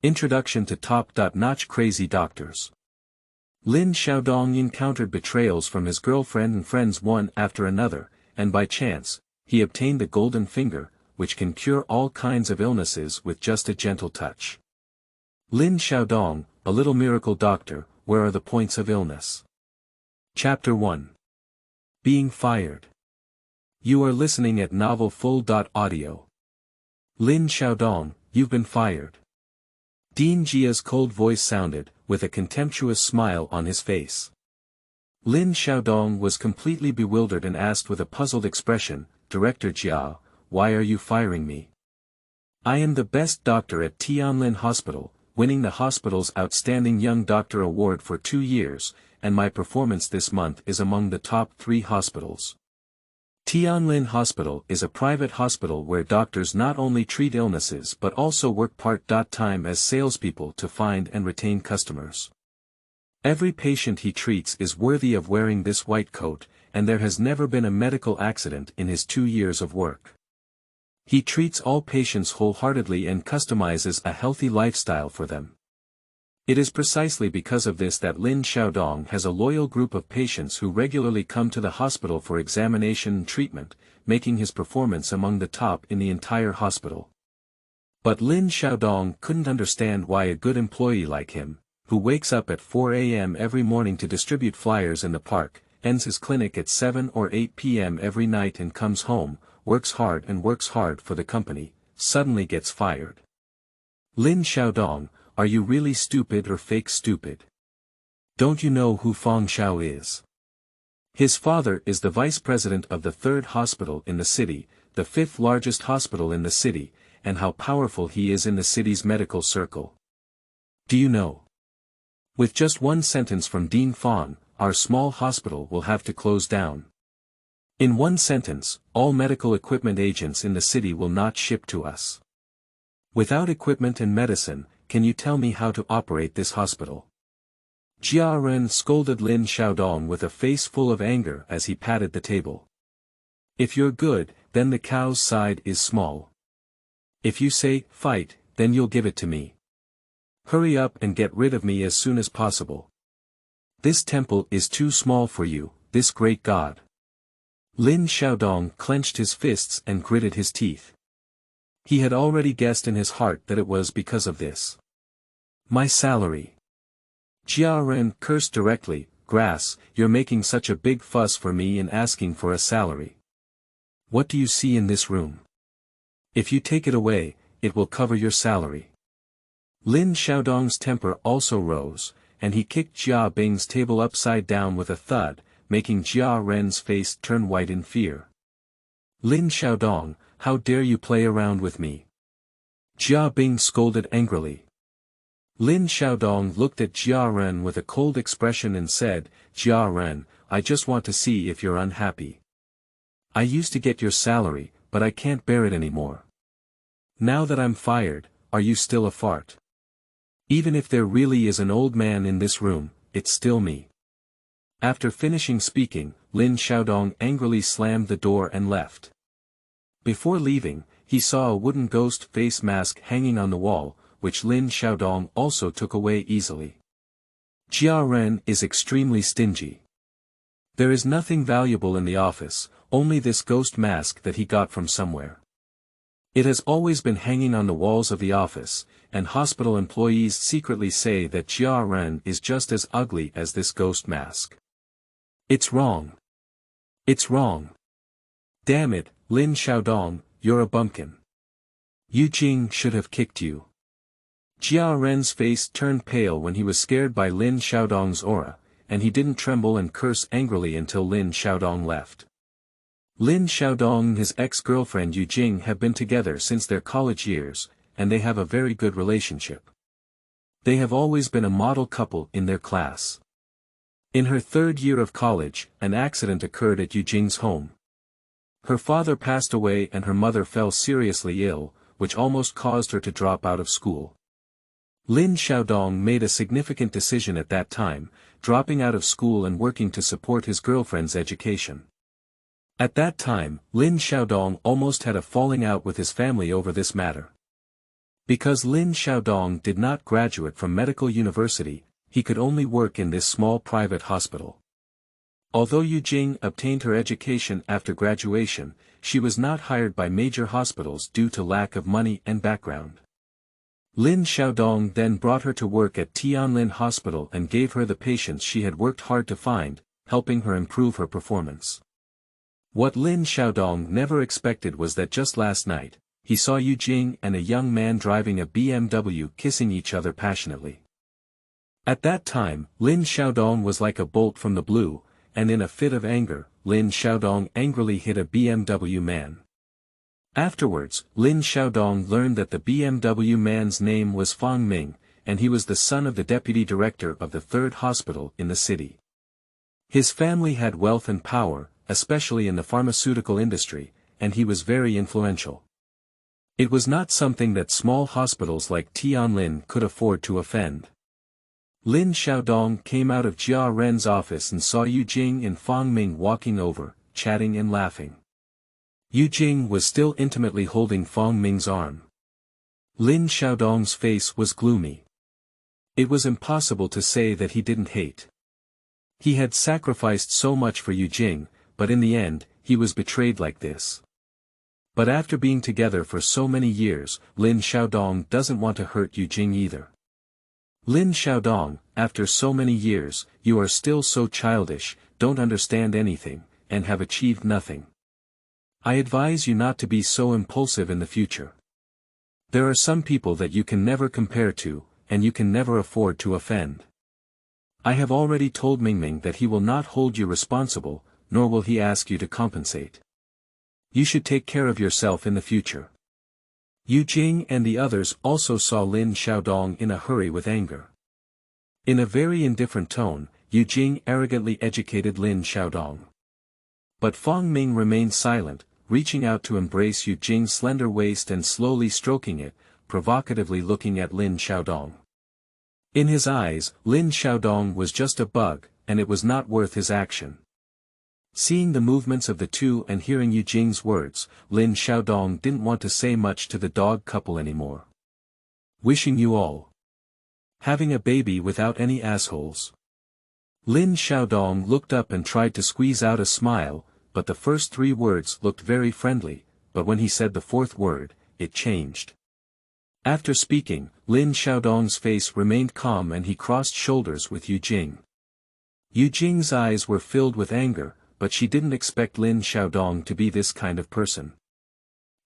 Introduction to Top-Notch Crazy Doctors. Lin Xiaodong encountered betrayals from his girlfriend and friends one after another, and by chance, he obtained the golden finger, which can cure all kinds of illnesses with just a gentle touch. Lin Xiaodong, a little miracle doctor, where are the points of illness? Chapter 1. Being fired. You are listening at novelfull.audio. Lin Xiaodong, you've been fired. Dean Jia's cold voice sounded, with a contemptuous smile on his face. Lin Xiaodong was completely bewildered and asked with a puzzled expression, Director Jia, why are you firing me? I am the best doctor at Tianlin Hospital, winning the hospital's Outstanding Young Doctor Award for 2 years, and my performance this month is among the top 3 hospitals. Tianlin Hospital is a private hospital where doctors not only treat illnesses but also work part-time as salespeople to find and retain customers. Every patient he treats is worthy of wearing this white coat, and there has never been a medical accident in his 2 years of work. He treats all patients wholeheartedly and customizes a healthy lifestyle for them. It is precisely because of this that Lin Xiaodong has a loyal group of patients who regularly come to the hospital for examination and treatment, making his performance among the top in the entire hospital. But Lin Xiaodong couldn't understand why a good employee like him, who wakes up at 4 a.m. every morning to distribute flyers in the park, ends his clinic at 7 or 8 p.m. every night and comes home, works hard for the company, suddenly gets fired. Lin Xiaodong, are you really stupid or fake stupid? Don't you know who Feng Xiao is? His father is the vice president of the 3rd hospital in the city, the 5th largest hospital in the city, and how powerful he is in the city's medical circle. Do you know? With just one sentence from Dean Fong, our small hospital will have to close down. In one sentence, all medical equipment agents in the city will not ship to us. Without equipment and medicine, can you tell me how to operate this hospital? Jia Ren scolded Lin Xiaodong with a face full of anger as he patted the table. If you're good, then the cow's side is small. If you say, fight, then you'll give it to me. Hurry up and get rid of me as soon as possible. This temple is too small for you, this great god. Lin Xiaodong clenched his fists and gritted his teeth. He had already guessed in his heart that it was because of this. My salary. Jia Ren cursed directly, Grass, you're making such a big fuss for me and asking for a salary. What do you see in this room? If you take it away, it will cover your salary. Lin Xiaodong's temper also rose, and he kicked Jia Bing's table upside down with a thud, making Jia Ren's face turn white in fear. Lin Xiaodong, how dare you play around with me? Jia Bing scolded angrily. Lin Xiaodong looked at Jia Ren with a cold expression and said, Jia Ren, I just want to see if you're unhappy. I used to get your salary, but I can't bear it anymore. Now that I'm fired, are you still a fart? Even if there really is an old man in this room, it's still me. After finishing speaking, Lin Xiaodong angrily slammed the door and left. Before leaving, he saw a wooden ghost face mask hanging on the wall, which Lin Xiaodong also took away easily. Jia Ren is extremely stingy. There is nothing valuable in the office, only this ghost mask that he got from somewhere. It has always been hanging on the walls of the office, and hospital employees secretly say that Jia Ren is just as ugly as this ghost mask. It's wrong. It's wrong. Damn it, Lin Xiaodong, you're a bumpkin. Yu Jing should have kicked you. Jia Ren's face turned pale when he was scared by Lin Xiaodong's aura, and he didn't tremble and curse angrily until Lin Xiaodong left. Lin Xiaodong and his ex-girlfriend Yu Jing have been together since their college years, and they have a very good relationship. They have always been a model couple in their class. In her 3rd year of college, an accident occurred at Yu Jing's home. Her father passed away and her mother fell seriously ill, which almost caused her to drop out of school. Lin Xiaodong made a significant decision at that time, dropping out of school and working to support his girlfriend's education. At that time, Lin Xiaodong almost had a falling out with his family over this matter. Because Lin Xiaodong did not graduate from medical university, he could only work in this small private hospital. Although Yu Jing obtained her education after graduation, she was not hired by major hospitals due to lack of money and background. Lin Xiaodong then brought her to work at Tianlin Hospital and gave her the patients she had worked hard to find, helping her improve her performance. What Lin Xiaodong never expected was that just last night, he saw Yu Jing and a young man driving a BMW kissing each other passionately. At that time, Lin Xiaodong was like a bolt from the blue, and in a fit of anger, Lin Xiaodong angrily hit a BMW man. Afterwards, Lin Xiaodong learned that the BMW man's name was Fang Ming, and he was the son of the deputy director of the third hospital in the city. His family had wealth and power, especially in the pharmaceutical industry, and he was very influential. It was not something that small hospitals like Tianlin could afford to offend. Lin Xiaodong came out of Jia Ren's office and saw Yu Jing and Fang Ming walking over, chatting and laughing. Yu Jing was still intimately holding Fang Ming's arm. Lin Xiaodong's face was gloomy. It was impossible to say that he didn't hate. He had sacrificed so much for Yu Jing, but in the end, he was betrayed like this. But after being together for so many years, Lin Xiaodong doesn't want to hurt Yu Jing either. Lin Xiaodong, after so many years, you are still so childish, don't understand anything, and have achieved nothing. I advise you not to be so impulsive in the future. There are some people that you can never compare to, and you can never afford to offend. I have already told Mingming that he will not hold you responsible, nor will he ask you to compensate. You should take care of yourself in the future. Yu Jing and the others also saw Lin Xiaodong in a hurry with anger. In a very indifferent tone, Yu Jing arrogantly educated Lin Xiaodong. But Fang Ming remained silent, reaching out to embrace Yu Jing's slender waist and slowly stroking it, provocatively looking at Lin Xiaodong. In his eyes, Lin Xiaodong was just a bug, and it was not worth his action. Seeing the movements of the two and hearing Yu Jing's words, Lin Xiaodong didn't want to say much to the dog couple anymore. Wishing you all having a baby without any assholes. Lin Xiaodong looked up and tried to squeeze out a smile, but the first three words looked very friendly, but when he said the fourth word, it changed. After speaking, Lin Xiaodong's face remained calm and he crossed shoulders with Yu Jing. Yu Jing's eyes were filled with anger, but she didn't expect Lin Xiaodong to be this kind of person.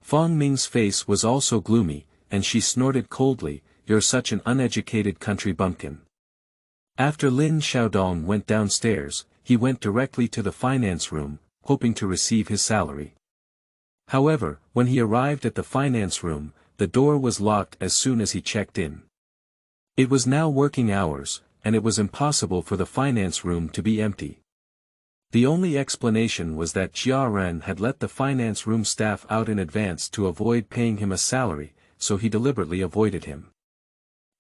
Fang Ming's face was also gloomy, and she snorted coldly, "You're such an uneducated country bumpkin." After Lin Xiaodong went downstairs, he went directly to the finance room, hoping to receive his salary. However, when he arrived at the finance room, the door was locked as soon as he checked in. It was now working hours, and it was impossible for the finance room to be empty. The only explanation was that Jia Ren had let the finance room staff out in advance to avoid paying him a salary, so he deliberately avoided him.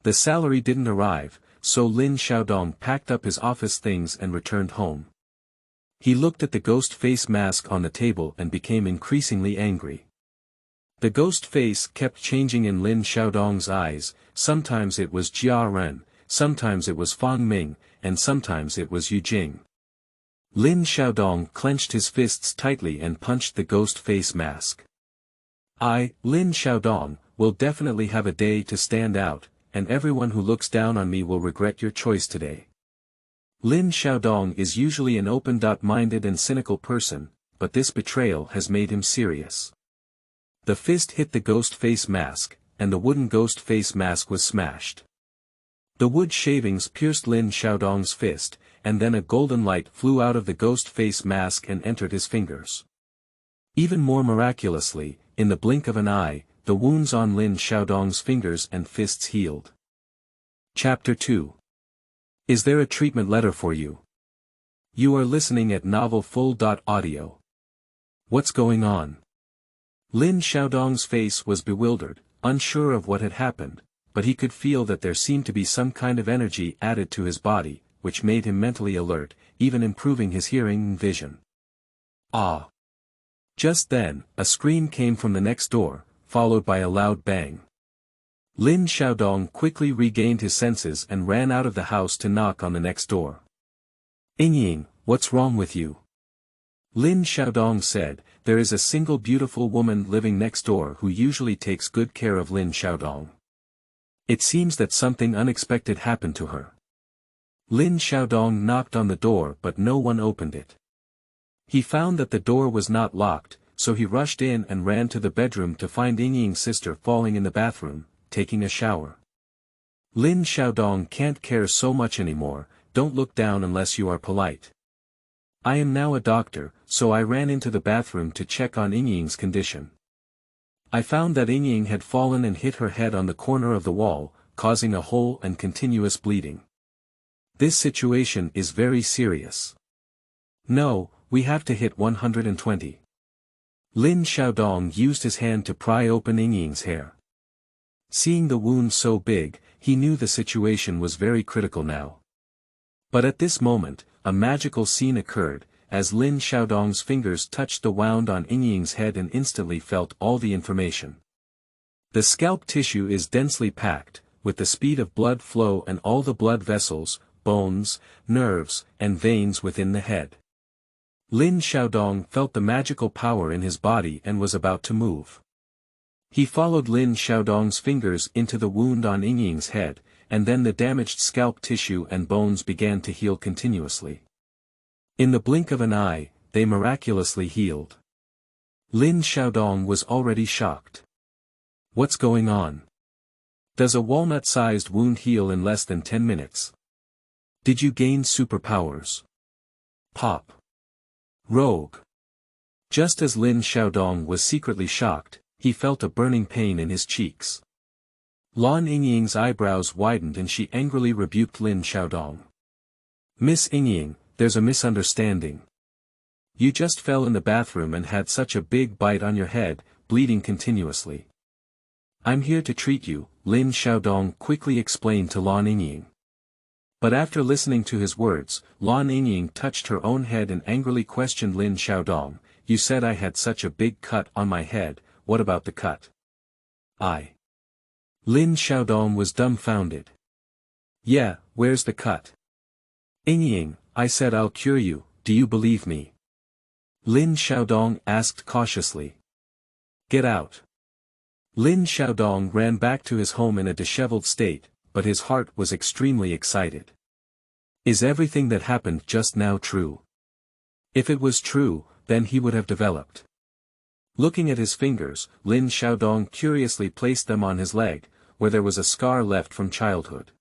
The salary didn't arrive, so Lin Xiaodong packed up his office things and returned home. He looked at the ghost face mask on the table and became increasingly angry. The ghost face kept changing in Lin Xiaodong's eyes, sometimes it was Jia Ren, sometimes it was Fang Ming, and sometimes it was Yu Jing. Lin Xiaodong clenched his fists tightly and punched the ghost face mask. I, Lin Xiaodong, will definitely have a day to stand out, and everyone who looks down on me will regret your choice today. Lin Xiaodong is usually an open-minded and cynical person, but this betrayal has made him serious. The fist hit the ghost face mask, and the wooden ghost face mask was smashed. The wood shavings pierced Lin Xiaodong's fist, and then a golden light flew out of the ghost face mask and entered his fingers. Even more miraculously, in the blink of an eye, the wounds on Lin Xiaodong's fingers and fists healed. Chapter 2. Is there a treatment letter for you? You are listening at novelfull.audio. What's going on? Lin Xiaodong's face was bewildered, unsure of what had happened, but he could feel that there seemed to be some kind of energy added to his body, which made him mentally alert, even improving his hearing and vision. Ah! Just then, a scream came from the next door, followed by a loud bang. Lin Xiaodong quickly regained his senses and ran out of the house to knock on the next door. "Ying, what's wrong with you?" Lin Xiaodong said. "There is a single beautiful woman living next door who usually takes good care of Lin Xiaodong. It seems that something unexpected happened to her." Lin Xiaodong knocked on the door but no one opened it. He found that the door was not locked, so he rushed in and ran to the bedroom to find Ying's sister falling in the bathroom, taking a shower. Lin Xiaodong can't care so much anymore. "Don't look down unless you are polite. I am now a doctor, so I ran into the bathroom to check on Ying's condition. I found that Ying had fallen and hit her head on the corner of the wall, causing a hole and continuous bleeding. This situation is very serious. No, we have to hit 120. Lin Xiaodong used his hand to pry open Ying's hair. Seeing the wound so big, he knew the situation was very critical now. But at this moment, a magical scene occurred, as Lin Xiaodong's fingers touched the wound on Ying's head and instantly felt all the information. The scalp tissue is densely packed, with the speed of blood flow and all the blood vessels, bones, nerves, and veins within the head. Lin Xiaodong felt the magical power in his body and was about to move. He followed Lin Xiaodong's fingers into the wound on Ying's head, and then the damaged scalp tissue and bones began to heal continuously. In the blink of an eye, they miraculously healed. Lin Xiaodong was already shocked. What's going on? Does a walnut-sized wound heal in less than 10 minutes? Did you gain superpowers? Pop. Rogue. Just as Lin Xiaodong was secretly shocked, he felt a burning pain in his cheeks. Lan Ying's eyebrows widened and she angrily rebuked Lin Xiaodong. "Miss Ying, there's a misunderstanding. You just fell in the bathroom and had such a big bite on your head, bleeding continuously. I'm here to treat you," Lin Xiaodong quickly explained to Lan Ying. But after listening to his words, Lan Ying touched her own head and angrily questioned Lin Xiaodong. "You said I had such a big cut on my head, what about the cut?" Lin Xiaodong was dumbfounded. "Yeah, where's the cut?" "Ying, I said I'll cure you, do you believe me?" Lin Xiaodong asked cautiously. "Get out." Lin Xiaodong ran back to his home in a disheveled state, but his heart was extremely excited. Is everything that happened just now true? If it was true, then he would have developed. Looking at his fingers, Lin Xiaodong curiously placed them on his leg, where there was a scar left from childhood.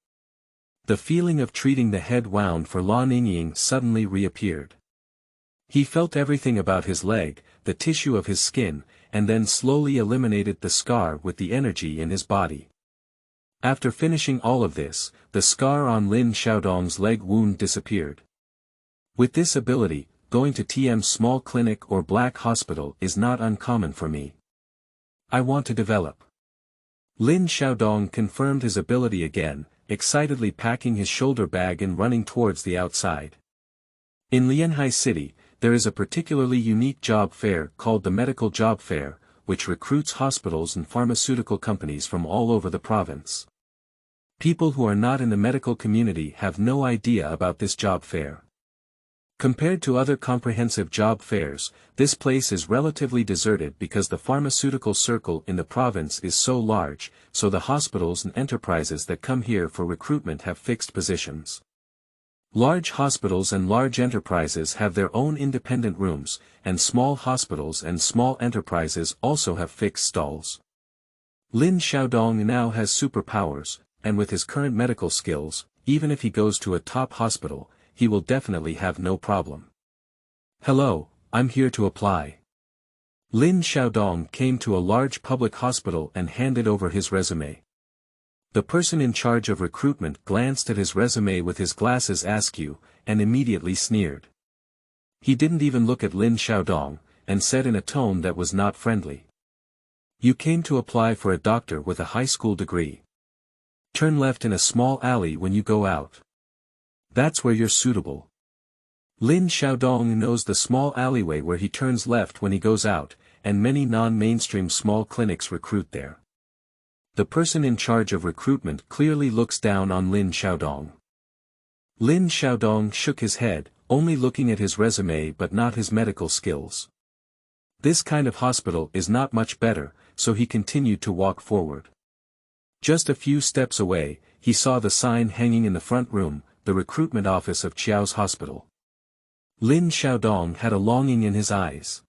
The feeling of treating the head wound for Lan Ying suddenly reappeared. He felt everything about his leg, the tissue of his skin, and then slowly eliminated the scar with the energy in his body. After finishing all of this, the scar on Lin Xiaodong's leg wound disappeared. With this ability, going to TM's small clinic or black hospital is not uncommon for me. I want to develop. Lin Xiaodong confirmed his ability again, excitedly packing his shoulder bag and running towards the outside. In Lianhai City, there is a particularly unique job fair called the Medical Job Fair, which recruits hospitals and pharmaceutical companies from all over the province. People who are not in the medical community have no idea about this job fair. Compared to other comprehensive job fairs, this place is relatively deserted because the pharmaceutical circle in the province is so large, so the hospitals and enterprises that come here for recruitment have fixed positions. Large hospitals and large enterprises have their own independent rooms, and small hospitals and small enterprises also have fixed stalls. Lin Xiaodong now has superpowers, and with his current medical skills, even if he goes to a top hospital, he will definitely have no problem. "Hello, I'm here to apply." Lin Xiaodong came to a large public hospital and handed over his resume. The person in charge of recruitment glanced at his resume with his glasses askew, and immediately sneered. He didn't even look at Lin Xiaodong, and said in a tone that was not friendly. "You came to apply for a doctor with a high school degree. Turn left in a small alley when you go out. That's where you're suitable." Lin Xiaodong knows the small alleyway where he turns left when he goes out, and many non-mainstream small clinics recruit there. The person in charge of recruitment clearly looks down on Lin Xiaodong. Lin Xiaodong shook his head, only looking at his resume but not his medical skills. This kind of hospital is not much better, so he continued to walk forward. Just a few steps away, he saw the sign hanging in the front room, the recruitment office of Qiao's hospital. Lin Xiaodong had a longing in his eyes.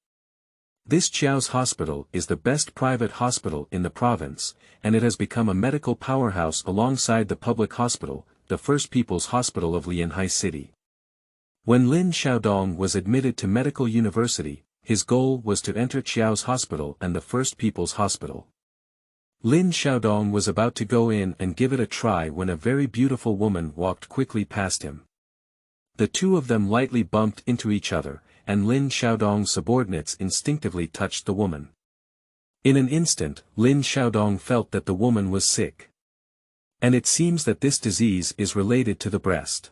This Qiao's hospital is the best private hospital in the province, and it has become a medical powerhouse alongside the public hospital, the First People's Hospital of Lianhai City. When Lin Xiaodong was admitted to medical university, his goal was to enter Qiao's hospital and the First People's Hospital. Lin Xiaodong was about to go in and give it a try when a very beautiful woman walked quickly past him. The two of them lightly bumped into each other, and Lin Xiaodong's subordinates instinctively touched the woman. In an instant, Lin Xiaodong felt that the woman was sick. And it seems that this disease is related to the breast.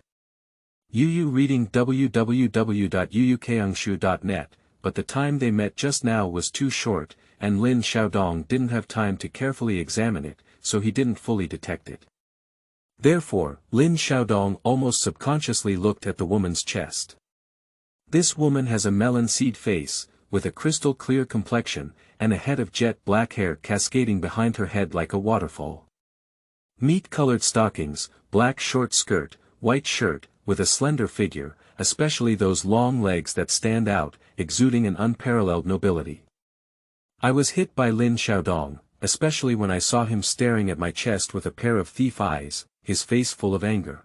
Yu reading www.yuukangshu.net, but the time they met just now was too short, and Lin Xiaodong didn't have time to carefully examine it, so he didn't fully detect it. Therefore, Lin Xiaodong almost subconsciously looked at the woman's chest. This woman has a melon seed face, with a crystal clear complexion, and a head of jet black hair cascading behind her head like a waterfall. Meat-colored stockings, black short skirt, white shirt, with a slender figure, especially those long legs that stand out, exuding an unparalleled nobility. I was hit by Lin Xiaodong, especially when I saw him staring at my chest with a pair of thief eyes, his face full of anger.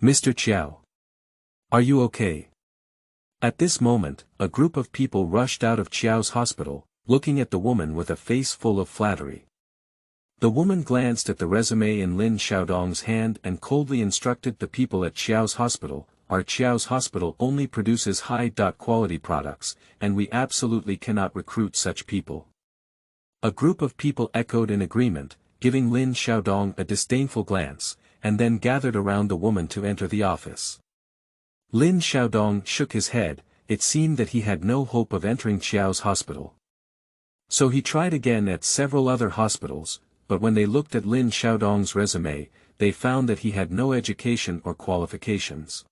Mr. Qiao. Are you okay? At this moment, a group of people rushed out of Qiao's hospital, looking at the woman with a face full of flattery. The woman glanced at the resume in Lin Xiaodong's hand and coldly instructed the people at Qiao's hospital, "Our Qiao's hospital only produces high-quality products, and we absolutely cannot recruit such people." A group of people echoed in agreement, giving Lin Xiaodong a disdainful glance, and then gathered around the woman to enter the office. Lin Xiaodong shook his head. It seemed that he had no hope of entering Qiao's hospital. So he tried again at several other hospitals, but when they looked at Lin Xiaodong's resume, they found that he had no education or qualifications.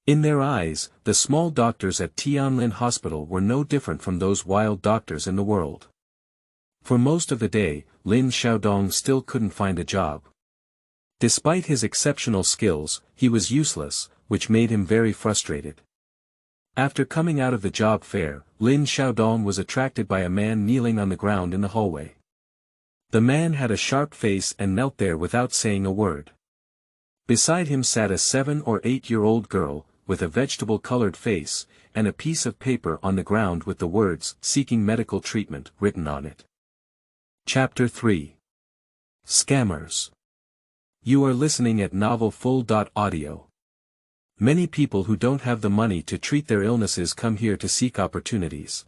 In their eyes, the small doctors at Tianlin Hospital were no different from those wild doctors in the world. For most of the day, Lin Xiaodong still couldn't find a job. Despite his exceptional skills, he was useless, which made him very frustrated. After coming out of the job fair, Lin Xiaodong was attracted by a man kneeling on the ground in the hallway. The man had a sharp face and knelt there without saying a word. Beside him sat a 7 or 8-year-old girl, with a vegetable-colored face, and a piece of paper on the ground with the words, "Seeking medical treatment," written on it. Chapter 3. Scammers. You are listening at novelfull.audio. Many people who don't have the money to treat their illnesses come here to seek opportunities.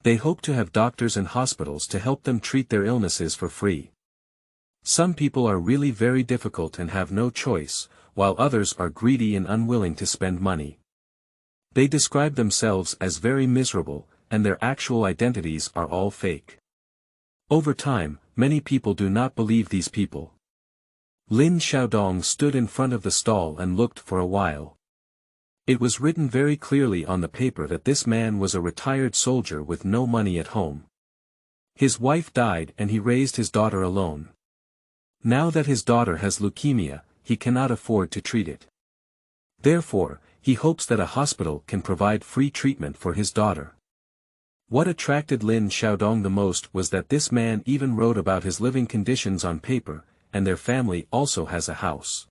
They hope to have doctors and hospitals to help them treat their illnesses for free. Some people are really very difficult and have no choice, while others are greedy and unwilling to spend money. They describe themselves as very miserable, and their actual identities are all fake. Over time, many people do not believe these people. Lin Xiaodong stood in front of the stall and looked for a while. It was written very clearly on the paper that this man was a retired soldier with no money at home. His wife died and he raised his daughter alone. Now that his daughter has leukemia, he cannot afford to treat it. Therefore, he hopes that a hospital can provide free treatment for his daughter. What attracted Lin Xiaodong the most was that this man even wrote about his living conditions on paper, and their family also has a house.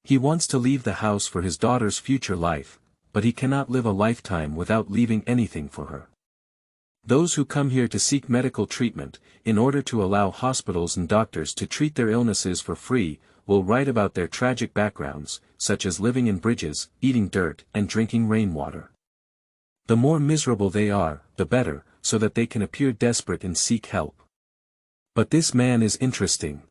He wants to leave the house for his daughter's future life, but he cannot live a lifetime without leaving anything for her. Those who come here to seek medical treatment, in order to allow hospitals and doctors to treat their illnesses for free, will write about their tragic backgrounds, such as living in bridges, eating dirt, and drinking rainwater. The more miserable they are, the better, so that they can appear desperate and seek help. But this man is interesting.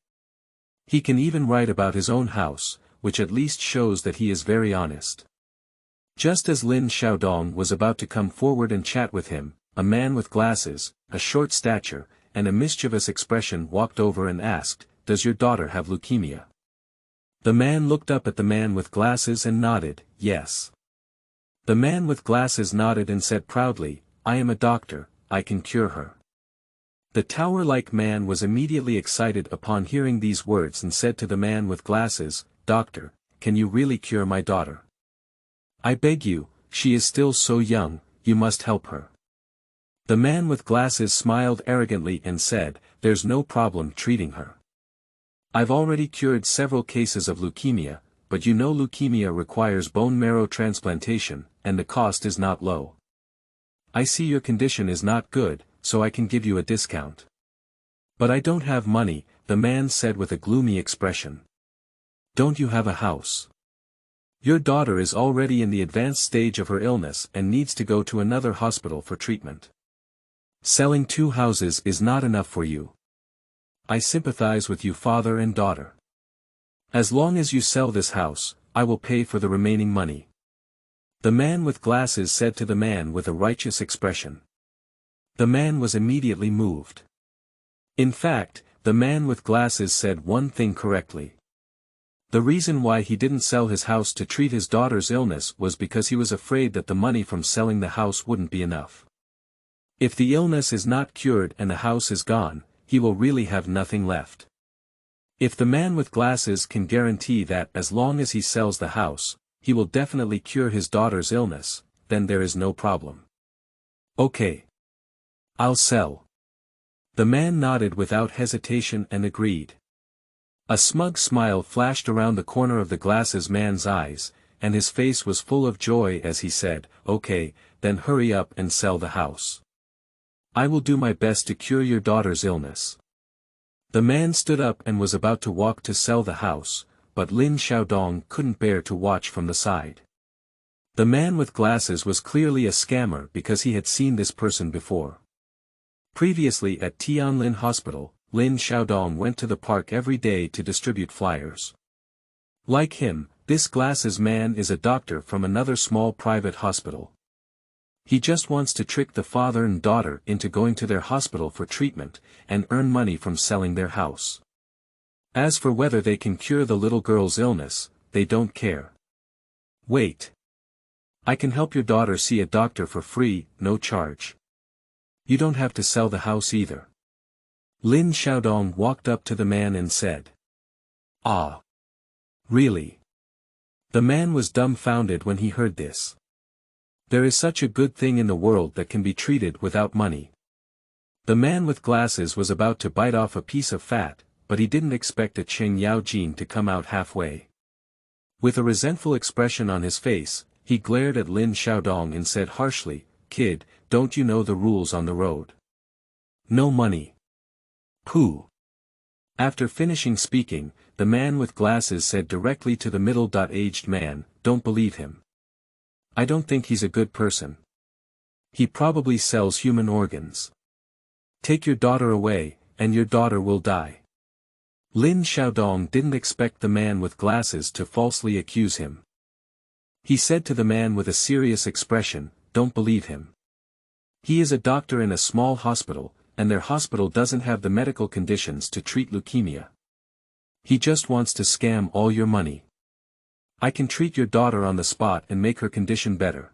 He can even write about his own house, which at least shows that he is very honest. Just as Lin Xiaodong was about to come forward and chat with him, a man with glasses, a short stature, and a mischievous expression walked over and asked, "Does your daughter have leukemia?" The man looked up at the man with glasses and nodded, "Yes." The man with glasses nodded and said proudly, "I am a doctor, I can cure her." The tower-like man was immediately excited upon hearing these words and said to the man with glasses, "Doctor, can you really cure my daughter? I beg you, she is still so young, you must help her." The man with glasses smiled arrogantly and said, "There's no problem treating her. I've already cured several cases of leukemia, but you know leukemia requires bone marrow transplantation, and the cost is not low. I see your condition is not good, so I can give you a discount." "But I don't have money," the man said with a gloomy expression. "Don't you have a house? Your daughter is already in the advanced stage of her illness and needs to go to another hospital for treatment. Selling 2 houses is not enough for you. I sympathize with you, father and daughter. As long as you sell this house, I will pay for the remaining money." The man with glasses said to the man with a righteous expression. The man was immediately moved. In fact, the man with glasses said one thing correctly. The reason why he didn't sell his house to treat his daughter's illness was because he was afraid that the money from selling the house wouldn't be enough. If the illness is not cured and the house is gone, he will really have nothing left. If the man with glasses can guarantee that as long as he sells the house, he will definitely cure his daughter's illness, then there is no problem. "Okay. I'll sell." The man nodded without hesitation and agreed. A smug smile flashed around the corner of the glasses man's eyes, and his face was full of joy as he said, "Okay, then hurry up and sell the house. I will do my best to cure your daughter's illness." The man stood up and was about to walk to sell the house, but Lin Xiaodong couldn't bear to watch from the side. The man with glasses was clearly a scammer because he had seen this person before. Previously at Tianlin Hospital, Lin Xiaodong went to the park every day to distribute flyers. Like him, this glasses man is a doctor from another small private hospital. He just wants to trick the father and daughter into going to their hospital for treatment, and earn money from selling their house. As for whether they can cure the little girl's illness, they don't care. "Wait. I can help your daughter see a doctor for free, no charge. You don't have to sell the house either." Lin Xiaodong walked up to the man and said. "Ah. Really?" The man was dumbfounded when he heard this. There is such a good thing in the world that can be treated without money. The man with glasses was about to bite off a piece of fat, but he didn't expect a Cheng Yao Jin to come out halfway. With a resentful expression on his face, he glared at Lin Xiaodong and said harshly, "Kid, don't you know the rules on the road? No money. Pooh." After finishing speaking, the man with glasses said directly to the middle-aged man, "Don't believe him. I don't think he's a good person. He probably sells human organs. Take your daughter away, and your daughter will die." Lin Xiaodong didn't expect the man with glasses to falsely accuse him. He said to the man with a serious expression, "Don't believe him. He is a doctor in a small hospital, and their hospital doesn't have the medical conditions to treat leukemia. He just wants to scam all your money. I can treat your daughter on the spot and make her condition better.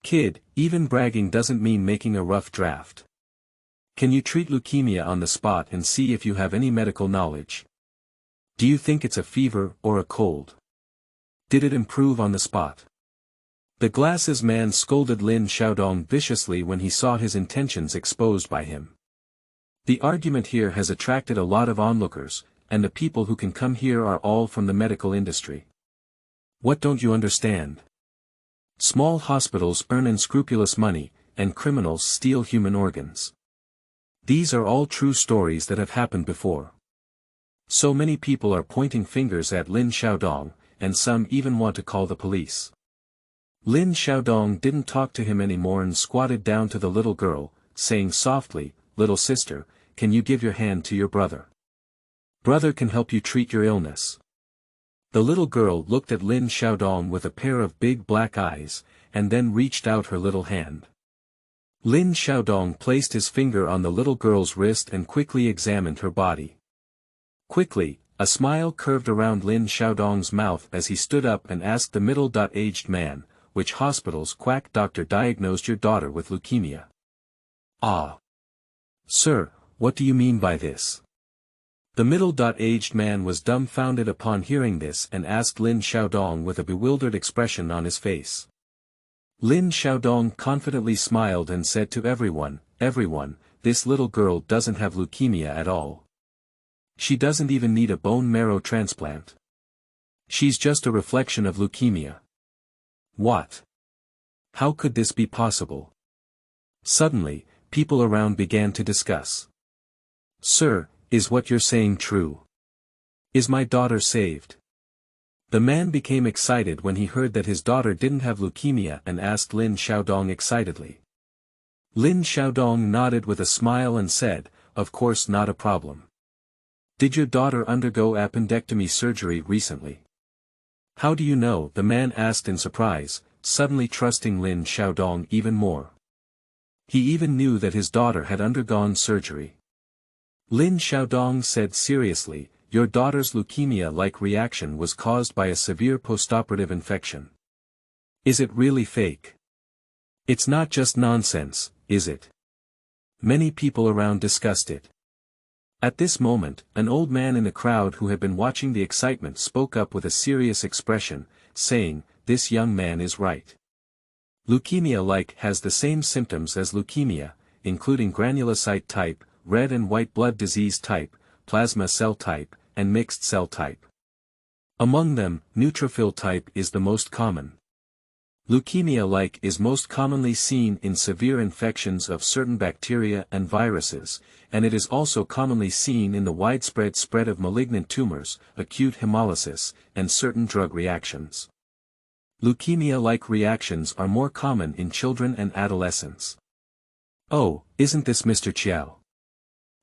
Kid, even bragging doesn't mean making a rough draft. Can you treat leukemia on the spot and see if you have any medical knowledge? Do you think it's a fever or a cold? Did it improve on the spot?" The glasses man scolded Lin Xiaodong viciously when he saw his intentions exposed by him. The argument here has attracted a lot of onlookers, and the people who can come here are all from the medical industry. What don't you understand? Small hospitals earn unscrupulous money, and criminals steal human organs. These are all true stories that have happened before. So many people are pointing fingers at Lin Xiaodong, and some even want to call the police. Lin Xiaodong didn't talk to him anymore and squatted down to the little girl, saying softly, "Little sister, can you give your hand to your brother? Brother can help you treat your illness." The little girl looked at Lin Xiaodong with a pair of big black eyes, and then reached out her little hand. Lin Xiaodong placed his finger on the little girl's wrist and quickly examined her body. Quickly, a smile curved around Lin Xiaodong's mouth as he stood up and asked the middle-aged man, "Which hospital's quack doctor diagnosed your daughter with leukemia?" "Ah. Sir, what do you mean by this?" The middle-aged man was dumbfounded upon hearing this and asked Lin Xiaodong with a bewildered expression on his face. Lin Xiaodong confidently smiled and said to everyone, "This little girl doesn't have leukemia at all. She doesn't even need a bone marrow transplant. She's just a reflection of leukemia." What? How could this be possible? Suddenly, people around began to discuss. "Sir, is what you're saying true? Is my daughter saved?" The man became excited when he heard that his daughter didn't have leukemia and asked Lin Xiaodong excitedly. Lin Xiaodong nodded with a smile and said, "Of course, not a problem. Did your daughter undergo appendectomy surgery recently?" "How do you know?" the man asked in surprise, suddenly trusting Lin Xiaodong even more. He even knew that his daughter had undergone surgery. Lin Xiaodong said seriously, "Your daughter's leukemia-like reaction was caused by a severe postoperative infection. Is it really fake? It's not just nonsense, is it?" Many people around discussed it. At this moment, an old man in the crowd who had been watching the excitement spoke up with a serious expression, saying, "This young man is right. Leukemia-like has the same symptoms as leukemia, including granulocyte type, red and white blood disease type, plasma cell type, and mixed cell type. Among them, neutrophil type is the most common. Leukemia-like is most commonly seen in severe infections of certain bacteria and viruses, and it is also commonly seen in the widespread spread of malignant tumors, acute hemolysis, and certain drug reactions. Leukemia-like reactions are more common in children and adolescents." "Oh, isn't this Mr. Chiao?"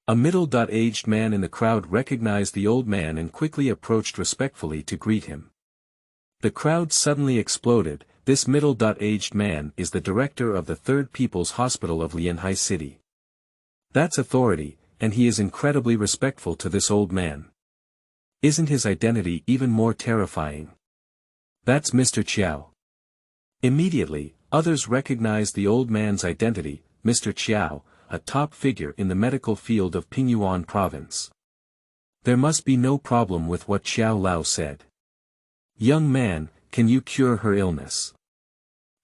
A middle-aged man in the crowd recognized the old man and quickly approached respectfully to greet him. The crowd suddenly exploded. This middle-aged man is the director of the Third People's Hospital of Lianhai City. That's authority, and he is incredibly respectful to this old man. Isn't his identity even more terrifying? That's Mr. Chiao. Immediately, others recognized the old man's identity, Mr. Chiao, a top figure in the medical field of Pingyuan province. There must be no problem with what Xiao Lao said. "Young man, can you cure her illness?"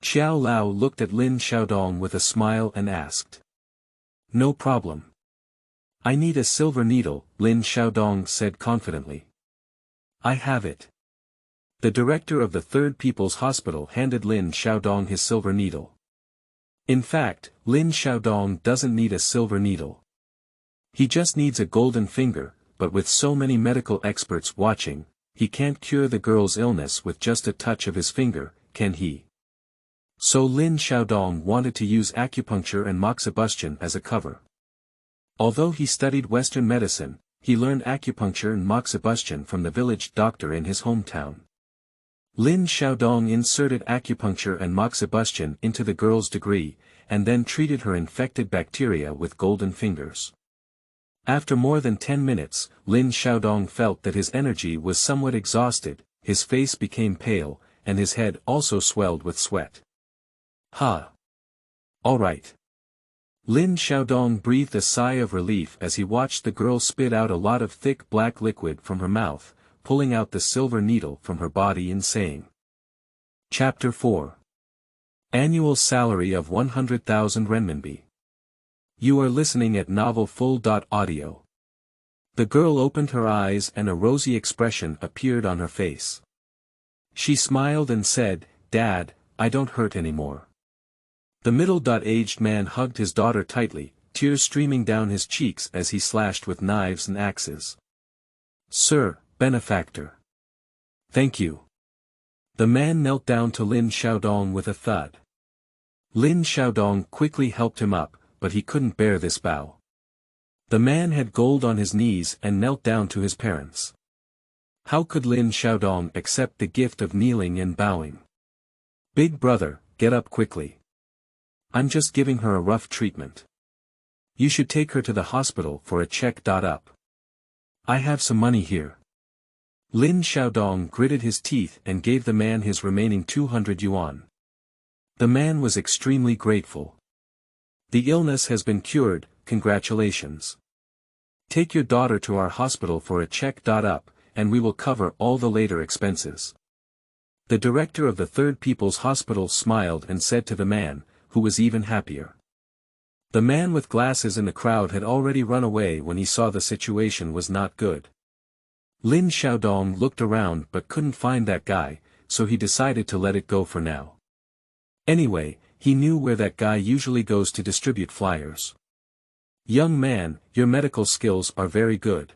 Xiao Lao looked at Lin Xiaodong with a smile and asked. "No problem. I need a silver needle," Lin Xiaodong said confidently. "I have it." The director of the Third People's Hospital handed Lin Xiaodong his silver needle. In fact, Lin Xiaodong doesn't need a silver needle. He just needs a golden finger, but with so many medical experts watching, he can't cure the girl's illness with just a touch of his finger, can he? So Lin Xiaodong wanted to use acupuncture and moxibustion as a cover. Although he studied Western medicine, he learned acupuncture and moxibustion from the village doctor in his hometown. Lin Xiaodong inserted acupuncture and moxibustion into the girl's degree, and then treated her infected bacteria with golden fingers. After more than 10 minutes, Lin Xiaodong felt that his energy was somewhat exhausted, his face became pale, and his head also swelled with sweat. "Ha! All right." Lin Xiaodong breathed a sigh of relief as he watched the girl spit out a lot of thick black liquid from her mouth, pulling out the silver needle from her body and saying. Chapter 4. Annual salary of 100,000 renminbi. You are listening at novelfull.audio. The girl opened her eyes and a rosy expression appeared on her face. She smiled and said, "Dad, I don't hurt anymore." The middle-aged man hugged his daughter tightly, tears streaming down his cheeks as he slashed with knives and axes. "Sir, benefactor. Thank you." The man knelt down to Lin Xiaodong with a thud. Lin Xiaodong quickly helped him up, but he couldn't bear this bow. The man had gold on his knees and knelt down to his parents. How could Lin Xiaodong accept the gift of kneeling and bowing? "Big brother, get up quickly. I'm just giving her a rough treatment. You should take her to the hospital for a check-up. I have some money here. Lin Xiaodong gritted his teeth and gave the man his remaining 200 yuan. The man was extremely grateful. The illness has been cured, congratulations. Take your daughter to our hospital for a check-up, and we will cover all the later expenses. The director of the Third People's Hospital smiled and said to the man, who was even happier. The man with glasses in the crowd had already run away when he saw the situation was not good. Lin Xiaodong looked around but couldn't find that guy, so he decided to let it go for now. Anyway, he knew where that guy usually goes to distribute flyers. Young man, your medical skills are very good.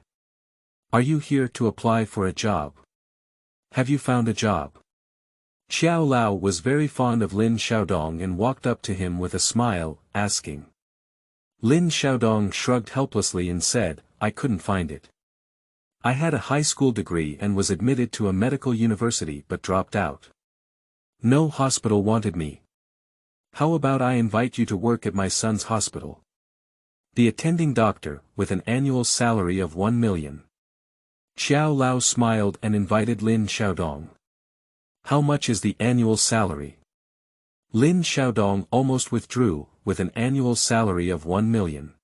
Are you here to apply for a job? Have you found a job? Xiao Lao was very fond of Lin Xiaodong and walked up to him with a smile, asking. Lin Xiaodong shrugged helplessly and said, I couldn't find it. I had a high school degree and was admitted to a medical university but dropped out. No hospital wanted me. How about I invite you to work at my son's hospital? The attending doctor, with an annual salary of 1 million. Xiao Lao smiled and invited Lin Xiaodong. How much is the annual salary? Lin Xiaodong almost withdrew, with an annual salary of 1 million.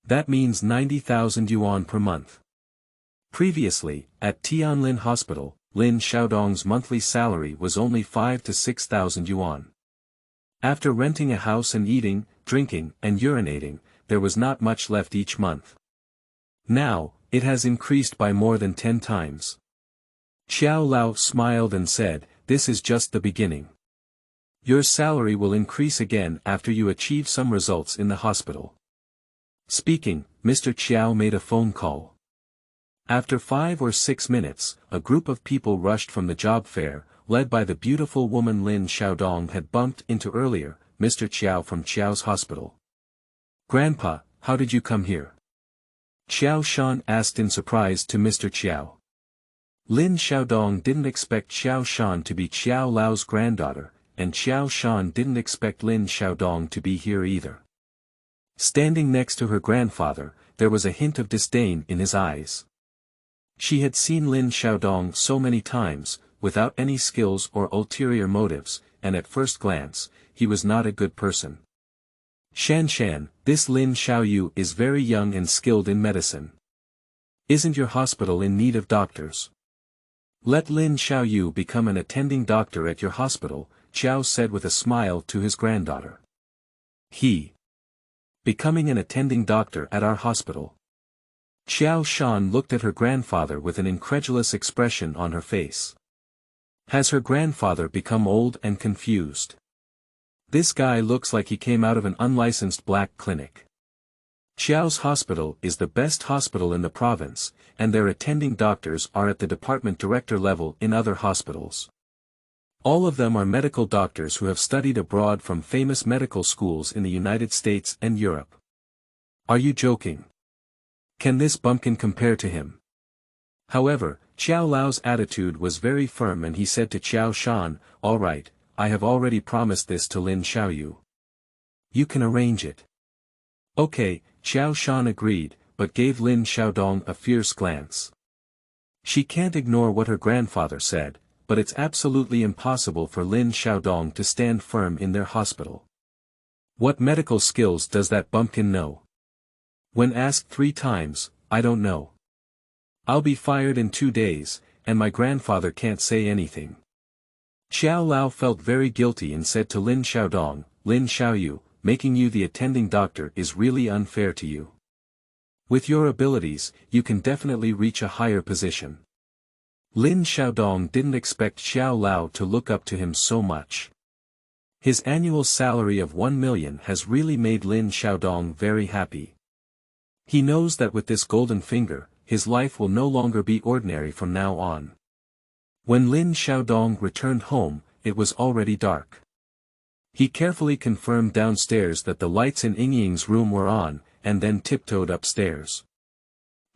That means 90,000 yuan per month. Previously, at Tianlin Hospital, Lin Xiaodong's monthly salary was only 5 to 6,000 yuan. After renting a house and eating, drinking, and urinating, there was not much left each month. Now, it has increased by more than 10 times. Xiao Lao smiled and said, this is just the beginning. Your salary will increase again after you achieve some results in the hospital. Speaking, Mr. Qiao made a phone call. After 5 or 6 minutes, a group of people rushed from the job fair, led by the beautiful woman Lin Xiaodong had bumped into earlier, Mr. Qiao from Qiao's hospital. Grandpa, how did you come here? Qiao Shan asked in surprise to Mr. Qiao. Lin Xiaodong didn't expect Qiao Shan to be Qiao Lao's granddaughter, and Qiao Shan didn't expect Lin Xiaodong to be here either. Standing next to her grandfather, there was a hint of disdain in his eyes. She had seen Lin Xiaodong so many times, without any skills or ulterior motives, and at first glance, he was not a good person. Shan, this Lin Xiaoyu is very young and skilled in medicine. Isn't your hospital in need of doctors? Let Lin Xiaoyu become an attending doctor at your hospital, Qiao said with a smile to his granddaughter. He. Becoming an attending doctor at our hospital. Qiao Shan looked at her grandfather with an incredulous expression on her face. Has her grandfather become old and confused? This guy looks like he came out of an unlicensed black clinic. Qiao's hospital is the best hospital in the province, and their attending doctors are at the department director level in other hospitals. All of them are medical doctors who have studied abroad from famous medical schools in the United States and Europe. Are you joking? Can this bumpkin compare to him? However, Qiao Lao's attitude was very firm and he said to Qiao Shan, all right, I have already promised this to Lin Xiaoyu. You can arrange it. Okay, Qiao Shan agreed, but gave Lin Xiaodong a fierce glance. She can't ignore what her grandfather said, but it's absolutely impossible for Lin Xiaodong to stand firm in their hospital. What medical skills does that bumpkin know? When asked 3 times, I don't know. I'll be fired in 2 days, and my grandfather can't say anything. Xiao Lao felt very guilty and said to Lin Xiaodong, Lin Xiaoyu, making you the attending doctor is really unfair to you. With your abilities, you can definitely reach a higher position. Lin Xiaodong didn't expect Xiao Lao to look up to him so much. His annual salary of 1 million has really made Lin Xiaodong very happy. He knows that with this golden finger, his life will no longer be ordinary from now on. When Lin Xiaodong returned home, it was already dark. He carefully confirmed downstairs that the lights in Yingying's room were on, and then tiptoed upstairs.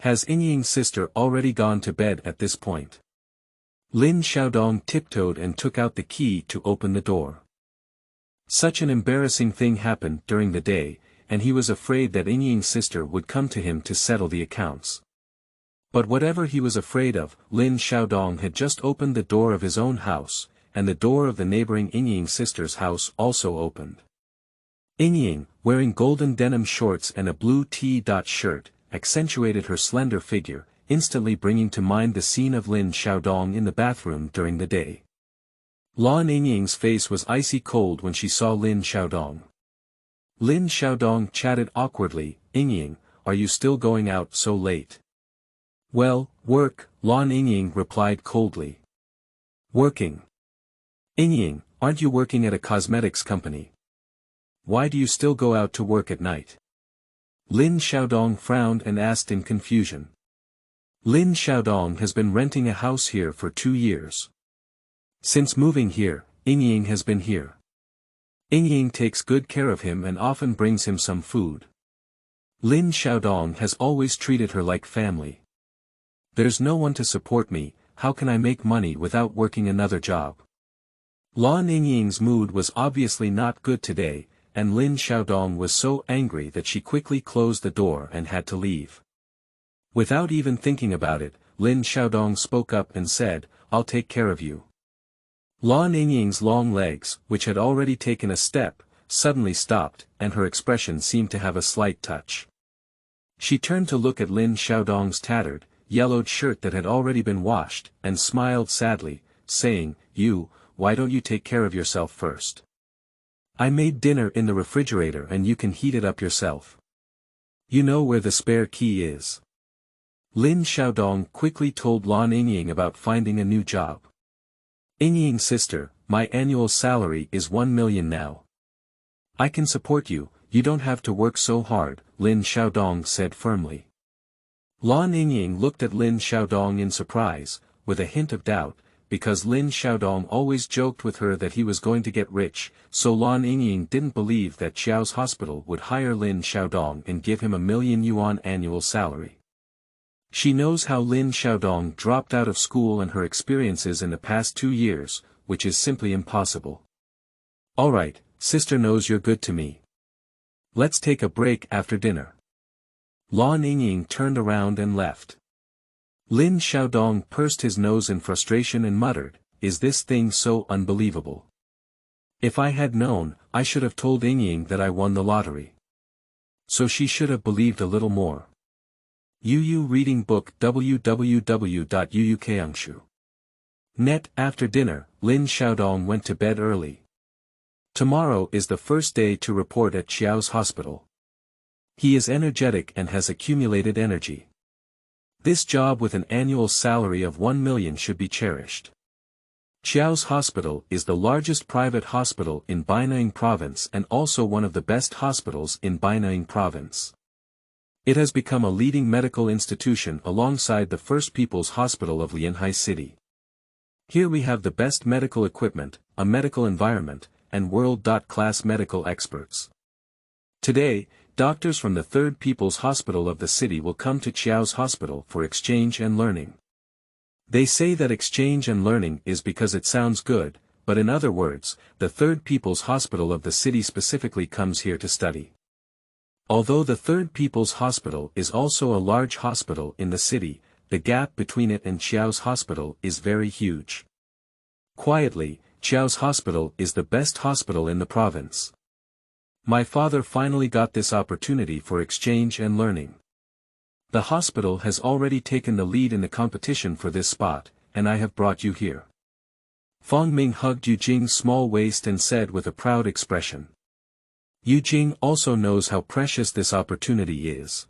Has Yingying's sister already gone to bed at this point? Lin Xiaodong tiptoed and took out the key to open the door. Such an embarrassing thing happened during the day, and he was afraid that Yingying's sister would come to him to settle the accounts. But whatever he was afraid of, Lin Xiaodong had just opened the door of his own house, and the door of the neighboring Yingying's sister's house also opened. Yingying, wearing golden denim shorts and a blue T-dot shirt, accentuated her slender figure, instantly bringing to mind the scene of Lin Xiaodong in the bathroom during the day. Lan Yingying's face was icy cold when she saw Lin Xiaodong. Lin Xiaodong chatted awkwardly, "Yingying, are you still going out so late?" "Well, work," Lan Yingying replied coldly. "Working? Yingying, aren't you working at a cosmetics company? Why do you still go out to work at night?" Lin Xiaodong frowned and asked in confusion. Lin Xiaodong has been renting a house here for 2 years. Since moving here, Yingying has been here. Yingying takes good care of him and often brings him some food. Lin Xiaodong has always treated her like family. There's no one to support me, how can I make money without working another job? Lan Yingying's mood was obviously not good today, and Lin Xiaodong was so angry that she quickly closed the door and had to leave. Without even thinking about it, Lin Xiaodong spoke up and said, "I'll take care of you." Lan Yingying's long legs, which had already taken a step, suddenly stopped, and her expression seemed to have a slight touch. She turned to look at Lin Xiaodong's tattered, yellowed shirt that had already been washed, and smiled sadly, saying, Why don't you take care of yourself first? I made dinner in the refrigerator and you can heat it up yourself. You know where the spare key is." Lin Xiaodong quickly told Lan Yingying about finding a new job. "Yingying's sister, my annual salary is 1 million now. I can support you, you don't have to work so hard," Lin Xiaodong said firmly. Lan Yingying looked at Lin Xiaodong in surprise, with a hint of doubt, because Lin Xiaodong always joked with her that he was going to get rich, so Lan Yingying didn't believe that Qiao's hospital would hire Lin Xiaodong and give him 1 million yuan annual salary. She knows how Lin Xiaodong dropped out of school and her experiences in the past 2 years, which is simply impossible. "Alright, sister knows you're good to me. Let's take a break after dinner." Lan Yingying turned around and left. Lin Xiaodong pursed his nose in frustration and muttered, "Is this thing so unbelievable? If I had known, I should have told Yingying that I won the lottery. So she should have believed a little more." Yu reading book www.uukangshu.net. After dinner, Lin Xiaodong went to bed early. Tomorrow is the first day to report at Qiao's hospital. He is energetic and has accumulated energy. This job with an annual salary of 1 million should be cherished. Qiao's hospital is the largest private hospital in Beinang province and also one of the best hospitals in Beinang province. It has become a leading medical institution alongside the First People's Hospital of Lianhai City. Here we have the best medical equipment, a medical environment, and world-class medical experts. Today, doctors from the Third People's Hospital of the city will come to Qiao's hospital for exchange and learning. They say that exchange and learning is because it sounds good, but in other words, the Third People's Hospital of the city specifically comes here to study. Although the Third People's Hospital is also a large hospital in the city, the gap between it and Qiao's hospital is very huge. Quietly, Qiao's hospital is the best hospital in the province. My father finally got this opportunity for exchange and learning. The hospital has already taken the lead in the competition for this spot, and I have brought you here. Fang Ming hugged Yu Jing's small waist and said with a proud expression. Yu Jing also knows how precious this opportunity is.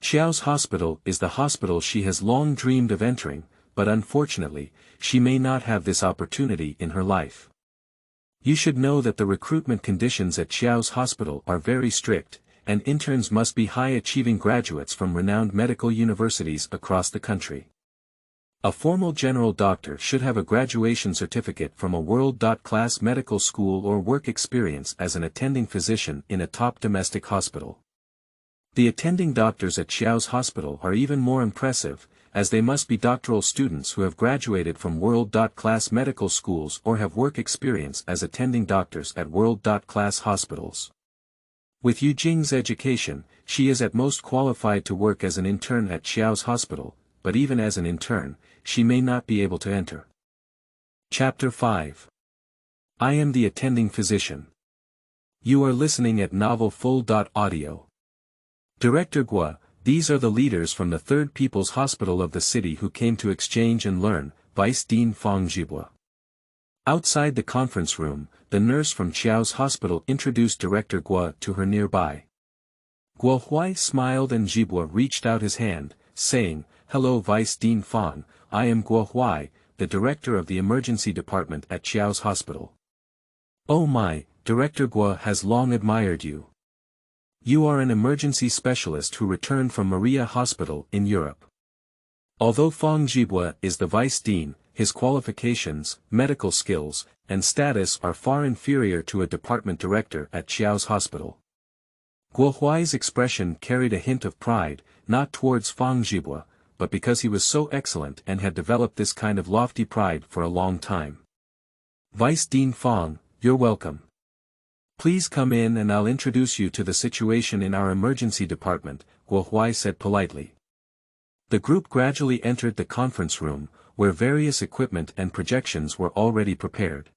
Qiao's hospital is the hospital she has long dreamed of entering, but unfortunately, she may not have this opportunity in her life. You should know that the recruitment conditions at Qiao's hospital are very strict, and interns must be high-achieving graduates from renowned medical universities across the country. A formal general doctor should have a graduation certificate from a world-class medical school or work experience as an attending physician in a top domestic hospital. The attending doctors at Qiao's hospital are even more impressive, as they must be doctoral students who have graduated from world-class medical schools or have work experience as attending doctors at world-class hospitals. With Yu Jing's education, she is at most qualified to work as an intern at Xiao's hospital, but even as an intern, she may not be able to enter. Chapter 5. I am the attending physician. You are listening at Novel Full. Audio. Director Guo, these are the leaders from the Third People's Hospital of the city who came to exchange and learn, Vice Dean Fang Zhibua. Outside the conference room, the nurse from Xiao's hospital introduced Director Guo to her nearby. Guo Huai smiled and Zhibua reached out his hand, saying, "Hello Vice Dean Fang, I am Guo Huai, the director of the emergency department at Xiao's hospital." "Oh my, Director Guo has long admired you. You are an emergency specialist who returned from Maria Hospital in Europe." Although Fang Zhibua is the vice dean, his qualifications, medical skills, and status are far inferior to a department director at Xiao's hospital. Guo Huai's expression carried a hint of pride, not towards Fang Zhibua, but because he was so excellent and had developed this kind of lofty pride for a long time. "Vice Dean Fang, you're welcome. Please come in and I'll introduce you to the situation in our emergency department," Guo Huai said politely. The group gradually entered the conference room, where various equipment and projections were already prepared.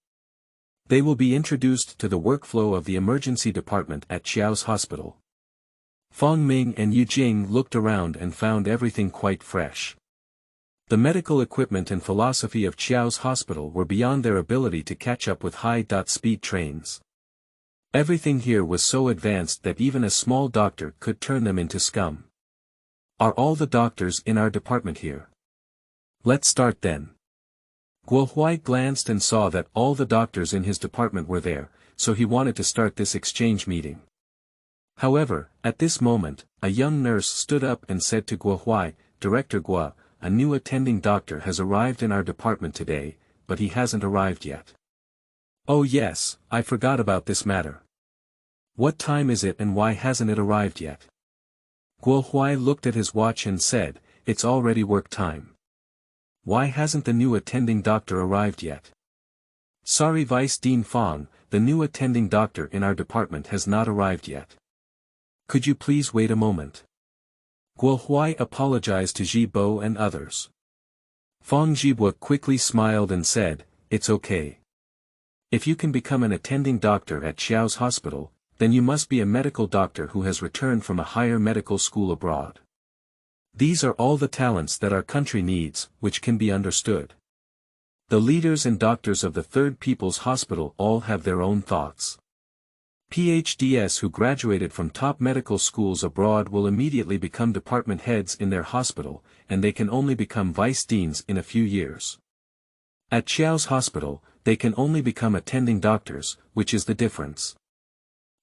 They will be introduced to the workflow of the emergency department at Xiao's hospital. Fang Ming and Yu Jing looked around and found everything quite fresh. The medical equipment and philosophy of Xiao's hospital were beyond their ability to catch up with high-speed trains. Everything here was so advanced that even a small doctor could turn them into scum. "Are all the doctors in our department here? Let's start then." Guo Huai glanced and saw that all the doctors in his department were there, so he wanted to start this exchange meeting. However, at this moment, a young nurse stood up and said to Guo Huai, "Director Guo, a new attending doctor has arrived in our department today, but he hasn't arrived yet." "Oh yes, I forgot about this matter. What time is it and why hasn't it arrived yet?" Guo Huai looked at his watch and said, "It's already work time. Why hasn't the new attending doctor arrived yet?" "Sorry Vice Dean Fang, the new attending doctor in our department has not arrived yet. Could you please wait a moment?" Guo Huai apologized to Ji Bo and others. Fang Zhibua quickly smiled and said, "It's okay. If you can become an attending doctor at Xiao's hospital, then you must be a medical doctor who has returned from a higher medical school abroad. These are all the talents that our country needs, which can be understood." The leaders and doctors of the Third People's Hospital all have their own thoughts. PhDs who graduated from top medical schools abroad will immediately become department heads in their hospital, and they can only become vice deans in a few years. At Xiao's hospital, they can only become attending doctors, which is the difference.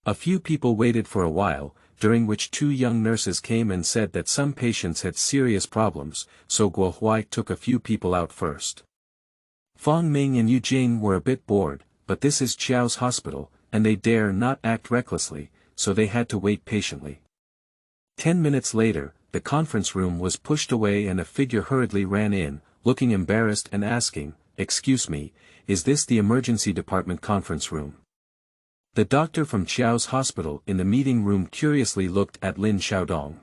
A few people waited for a while, during which two young nurses came and said that some patients had serious problems, so Guo Huai took a few people out first. Fang Ming and Yu Jing were a bit bored, but this is Xiao's hospital, and they dare not act recklessly, so they had to wait patiently. 10 minutes later, the conference room was pushed away and a figure hurriedly ran in, looking embarrassed and asking, "Excuse me, is this the emergency department conference room?" The doctor from Xiao's hospital in the meeting room curiously looked at Lin Xiaodong.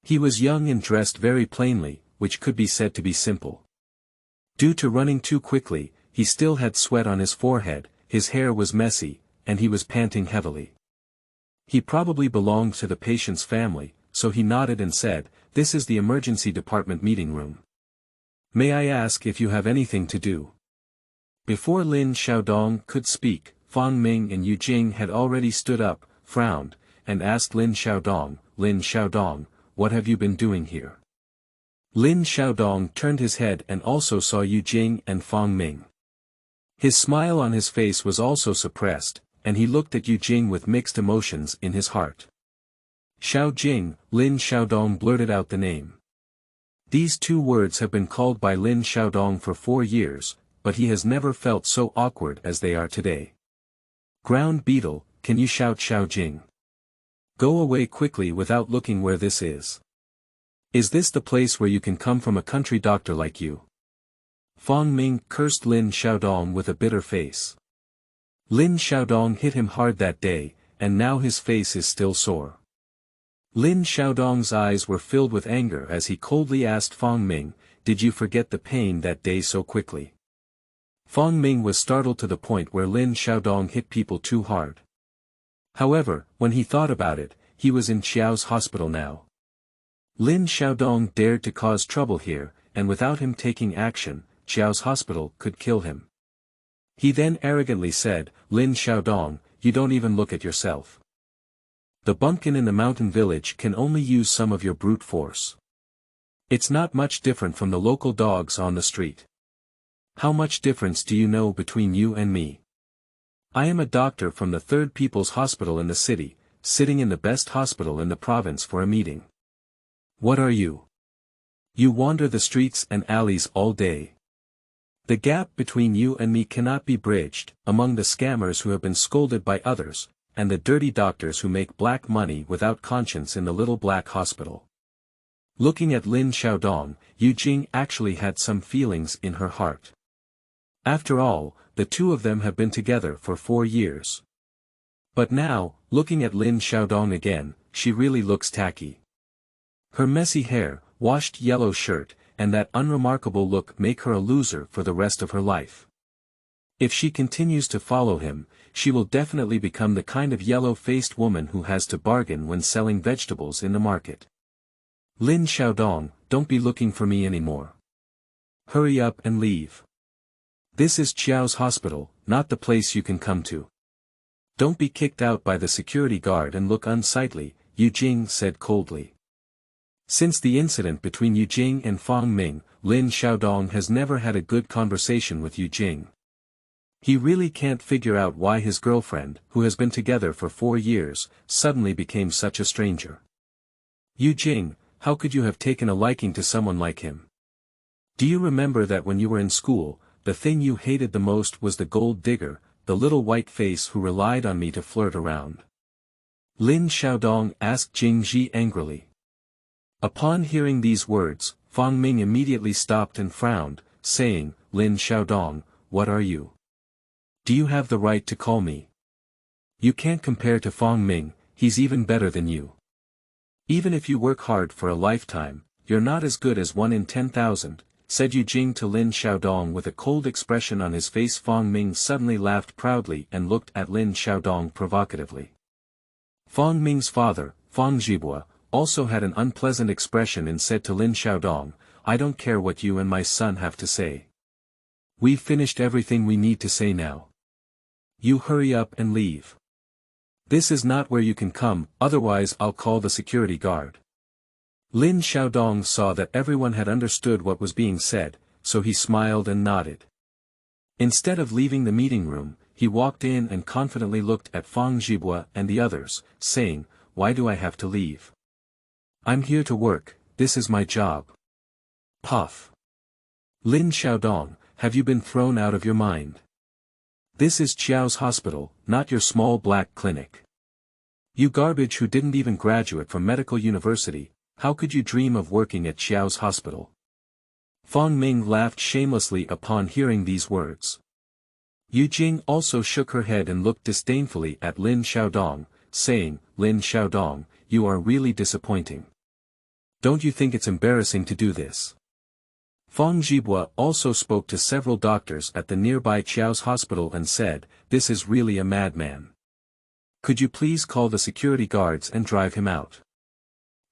He was young and dressed very plainly, which could be said to be simple. Due to running too quickly, he still had sweat on his forehead, his hair was messy, and he was panting heavily. He probably belonged to the patient's family, so he nodded and said, "This is the emergency department meeting room. May I ask if you have anything to do?" Before Lin Xiaodong could speak, Fang Ming and Yu Jing had already stood up, frowned, and asked Lin Xiaodong, "What have you been doing here?" Lin Xiaodong turned his head and also saw Yu Jing and Fang Ming. His smile on his face was also suppressed, and he looked at Yu Jing with mixed emotions in his heart. "Xiao Jing," Lin Xiaodong blurted out the name. These two words have been called by Lin Xiaodong for 4 years, but he has never felt so awkward as they are today. "Ground beetle, can you shout Xiao Jing? Go away quickly without looking where this is." Is this the place where you can come from, a country doctor like you? Fang Ming cursed Lin Xiaodong with a bitter face. Lin Xiaodong hit him hard that day, and now his face is still sore. Lin Xiaodong's eyes were filled with anger as he coldly asked Fang Ming, "Did you forget the pain that day so quickly?" Fang Ming was startled to the point where Lin Xiaodong hit people too hard. However, when he thought about it, he was in Xiao's hospital now. Lin Xiaodong dared to cause trouble here, and without him taking action, Xiao's hospital could kill him. He then arrogantly said, "Lin Xiaodong, you don't even look at yourself. The bumpkin in the mountain village can only use some of your brute force. It's not much different from the local dogs on the street. How much difference do you know between you and me? I am a doctor from the third people's hospital in the city, sitting in the best hospital in the province for a meeting. What are you? You wander the streets and alleys all day. The gap between you and me cannot be bridged, among the scammers who have been scolded by others, and the dirty doctors who make black money without conscience in the little black hospital." Looking at Lin Xiaodong, Yu Jing actually had some feelings in her heart. After all, the two of them have been together for 4 years. But now, looking at Lin Xiaodong again, she really looks tacky. Her messy hair, washed yellow shirt, and that unremarkable look make her a loser for the rest of her life. If she continues to follow him, she will definitely become the kind of yellow-faced woman who has to bargain when selling vegetables in the market. Lin Xiaodong, don't be looking for me anymore. Hurry up and leave. This is Qiao's hospital, not the place you can come to. Don't be kicked out by the security guard and look unsightly, Yu Jing said coldly. Since the incident between Yu Jing and Fang Ming, Lin Xiaodong has never had a good conversation with Yu Jing. He really can't figure out why his girlfriend, who has been together for 4 years, suddenly became such a stranger. Yu Jing, how could you have taken a liking to someone like him? Do you remember that when you were in school, the thing you hated the most was the gold digger, the little white face who relied on me to flirt around? Lin Xiaodong asked Jing Ji angrily. Upon hearing these words, Fang Ming immediately stopped and frowned, saying, "Lin Xiaodong, what are you? Do you have the right to call me? You can't compare to Fang Ming, he's even better than you. Even if you work hard for a lifetime, you're not as good as 1 in 10,000, said Yu Jing to Lin Xiaodong with a cold expression on his face. Fang Ming suddenly laughed proudly and looked at Lin Xiaodong provocatively. Fang Ming's father, Fang Zhibua, also had an unpleasant expression and said to Lin Xiaodong, "I don't care what you and my son have to say. We've finished everything we need to say now. You hurry up and leave. This is not where you can come, otherwise I'll call the security guard." Lin Xiaodong saw that everyone had understood what was being said, so he smiled and nodded. Instead of leaving the meeting room, he walked in and confidently looked at Fang Zhibua and the others, saying, "Why do I have to leave? I'm here to work, this is my job." Puff. Lin Xiaodong, have you been thrown out of your mind? This is Qiao's hospital, not your small black clinic. You garbage who didn't even graduate from medical university, how could you dream of working at Qiao's hospital? Fang Ming laughed shamelessly upon hearing these words. Yu Jing also shook her head and looked disdainfully at Lin Xiaodong, saying, "Lin Xiaodong, you are really disappointing. Don't you think it's embarrassing to do this?" Fang Zhibua also spoke to several doctors at the nearby Qiao's hospital and said, "This is really a madman. Could you please call the security guards and drive him out?"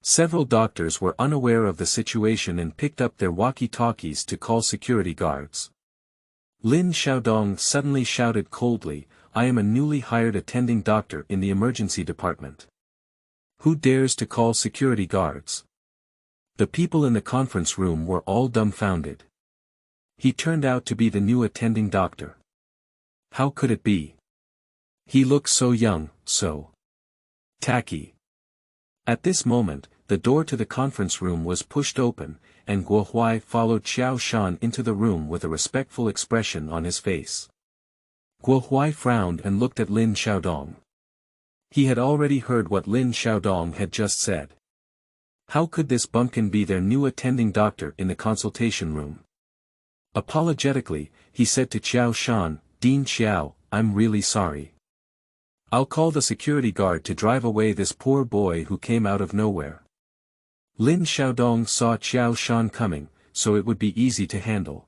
Several doctors were unaware of the situation and picked up their walkie-talkies to call security guards. Lin Xiaodong suddenly shouted coldly, "I am a newly hired attending doctor in the emergency department. Who dares to call security guards?" The people in the conference room were all dumbfounded. He turned out to be the new attending doctor. How could it be? He looked so young, so tacky. At this moment, the door to the conference room was pushed open, and Guo Huai followed Xiao Shan into the room with a respectful expression on his face. Guo Huai frowned and looked at Lin Xiaodong. He had already heard what Lin Xiaodong had just said. How could this bumpkin be their new attending doctor in the consultation room? Apologetically, he said to Xiao Shan, "Dean Xiao, I'm really sorry. I'll call the security guard to drive away this poor boy who came out of nowhere." Lin Xiaodong saw Xiao Shan coming, so it would be easy to handle.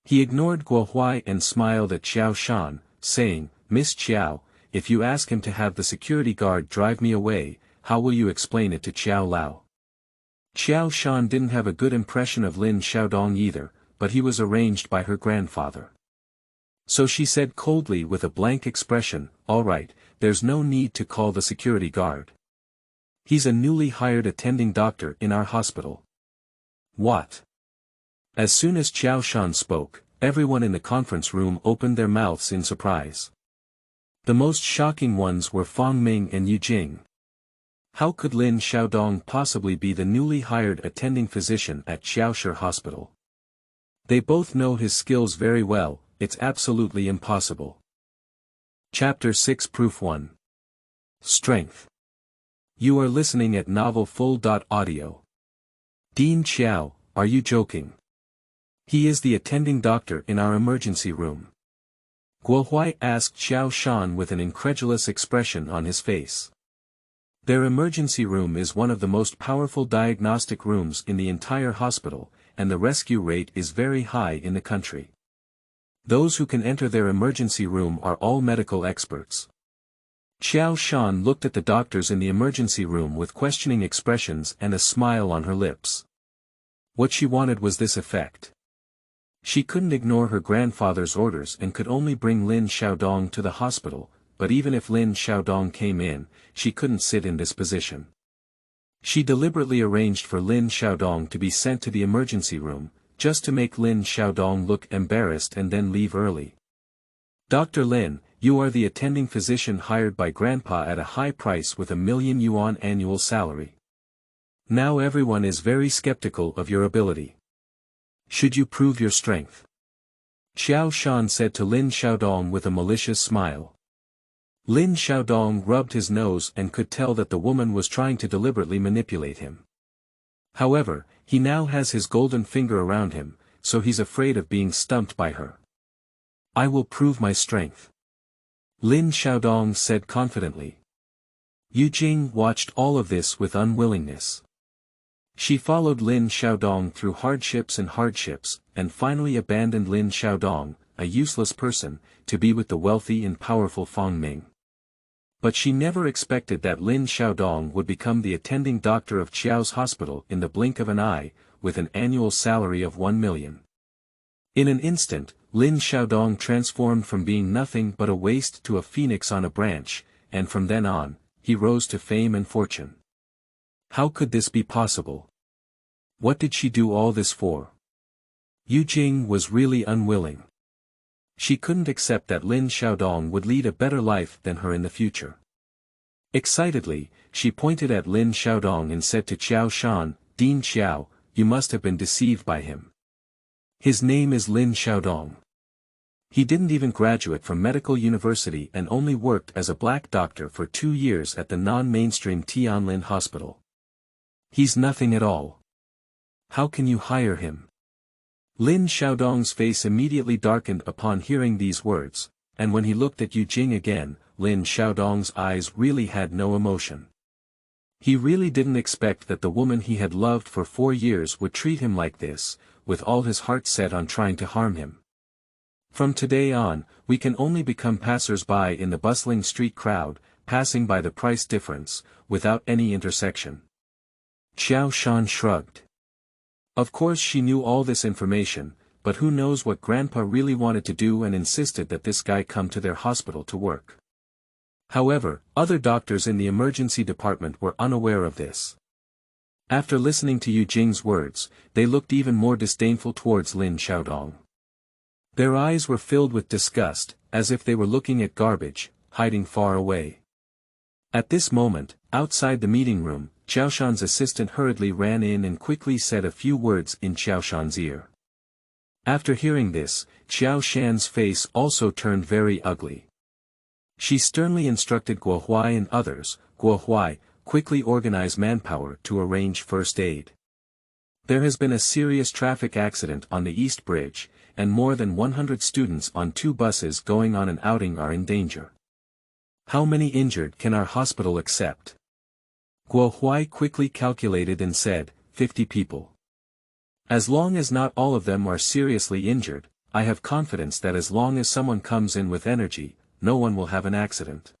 He ignored Guo Huai and smiled at Xiao Shan, saying, "Miss Xiao, if you ask him to have the security guard drive me away, how will you explain it to Xiao Lao?" Xiao Shan didn't have a good impression of Lin Xiaodong either, but he was arranged by her grandfather. So she said coldly with a blank expression, "All right, there's no need to call the security guard. He's a newly hired attending doctor in our hospital." "What?" As soon as Xiao Shan spoke, everyone in the conference room opened their mouths in surprise. The most shocking ones were Fang Ming and Yu Jing. How could Lin Xiaodong possibly be the newly hired attending physician at Xiaoshi Hospital? They both know his skills very well, it's absolutely impossible. Chapter 6 Proof 1. Strength. You are listening at novelfull.audio. Dean Xiao, are you joking? He is the attending doctor in our emergency room. Guo Huai asked Xiao Shan with an incredulous expression on his face. Their emergency room is one of the most powerful diagnostic rooms in the entire hospital, and the rescue rate is very high in the country. Those who can enter their emergency room are all medical experts. Xiao Shan looked at the doctors in the emergency room with questioning expressions and a smile on her lips. What she wanted was this effect. She couldn't ignore her grandfather's orders and could only bring Lin Xiaodong to the hospital, but even if Lin Xiaodong came in, she couldn't sit in this position. She deliberately arranged for Lin Xiaodong to be sent to the emergency room, just to make Lin Xiaodong look embarrassed and then leave early. "Dr. Lin, you are the attending physician hired by Grandpa at a high price with 1,000,000 yuan annual salary. Now everyone is very skeptical of your ability. Should you prove your strength?" Xiao Shan said to Lin Xiaodong with a malicious smile. Lin Xiaodong rubbed his nose and could tell that the woman was trying to deliberately manipulate him. However, he now has his golden finger around him, so he's afraid of being stumped by her. "I will prove my strength," Lin Xiaodong said confidently. Yu Jing watched all of this with unwillingness. She followed Lin Xiaodong through hardships, and finally abandoned Lin Xiaodong, a useless person, to be with the wealthy and powerful Fang Ming. But she never expected that Lin Xiaodong would become the attending doctor of Qiao's hospital in the blink of an eye, with an annual salary of 1 million. In an instant, Lin Xiaodong transformed from being nothing but a waste to a phoenix on a branch, and from then on, he rose to fame and fortune. How could this be possible? What did she do all this for? Yu Jing was really unwilling. She couldn't accept that Lin Xiaodong would lead a better life than her in the future. Excitedly, she pointed at Lin Xiaodong and said to Xiao Shan, "Dean Xiao, you must have been deceived by him. His name is Lin Xiaodong. He didn't even graduate from medical university and only worked as a black doctor for 2 years at the non-mainstream Tianlin hospital. He's nothing at all. How can you hire him?" Lin Xiaodong's face immediately darkened upon hearing these words, and when he looked at Yu Jing again, Lin Xiaodong's eyes really had no emotion. He really didn't expect that the woman he had loved for 4 years would treat him like this, with all his heart set on trying to harm him. "From today on, we can only become passers-by in the bustling street crowd, passing by the price difference, without any intersection." Xiao Shan shrugged. Of course she knew all this information, but who knows what Grandpa really wanted to do and insisted that this guy come to their hospital to work. However, other doctors in the emergency department were unaware of this. After listening to Yu Jing's words, they looked even more disdainful towards Lin Xiaodong. Their eyes were filled with disgust, as if they were looking at garbage, hiding far away. At this moment, outside the meeting room, Xiao Shan's assistant hurriedly ran in and quickly said a few words in Xiao Shan's ear. After hearing this, Xiao Shan's face also turned very ugly. She sternly instructed Guo Huai and others, "Guo Huai, quickly organize manpower to arrange first aid. There has been a serious traffic accident on the East Bridge, and more than 100 students on 2 buses going on an outing are in danger. How many injured can our hospital accept? Guo Huai quickly calculated and said, 50 people. As long as not all of them are seriously injured, I have confidence that as long as someone comes in with energy, no one will have an accident.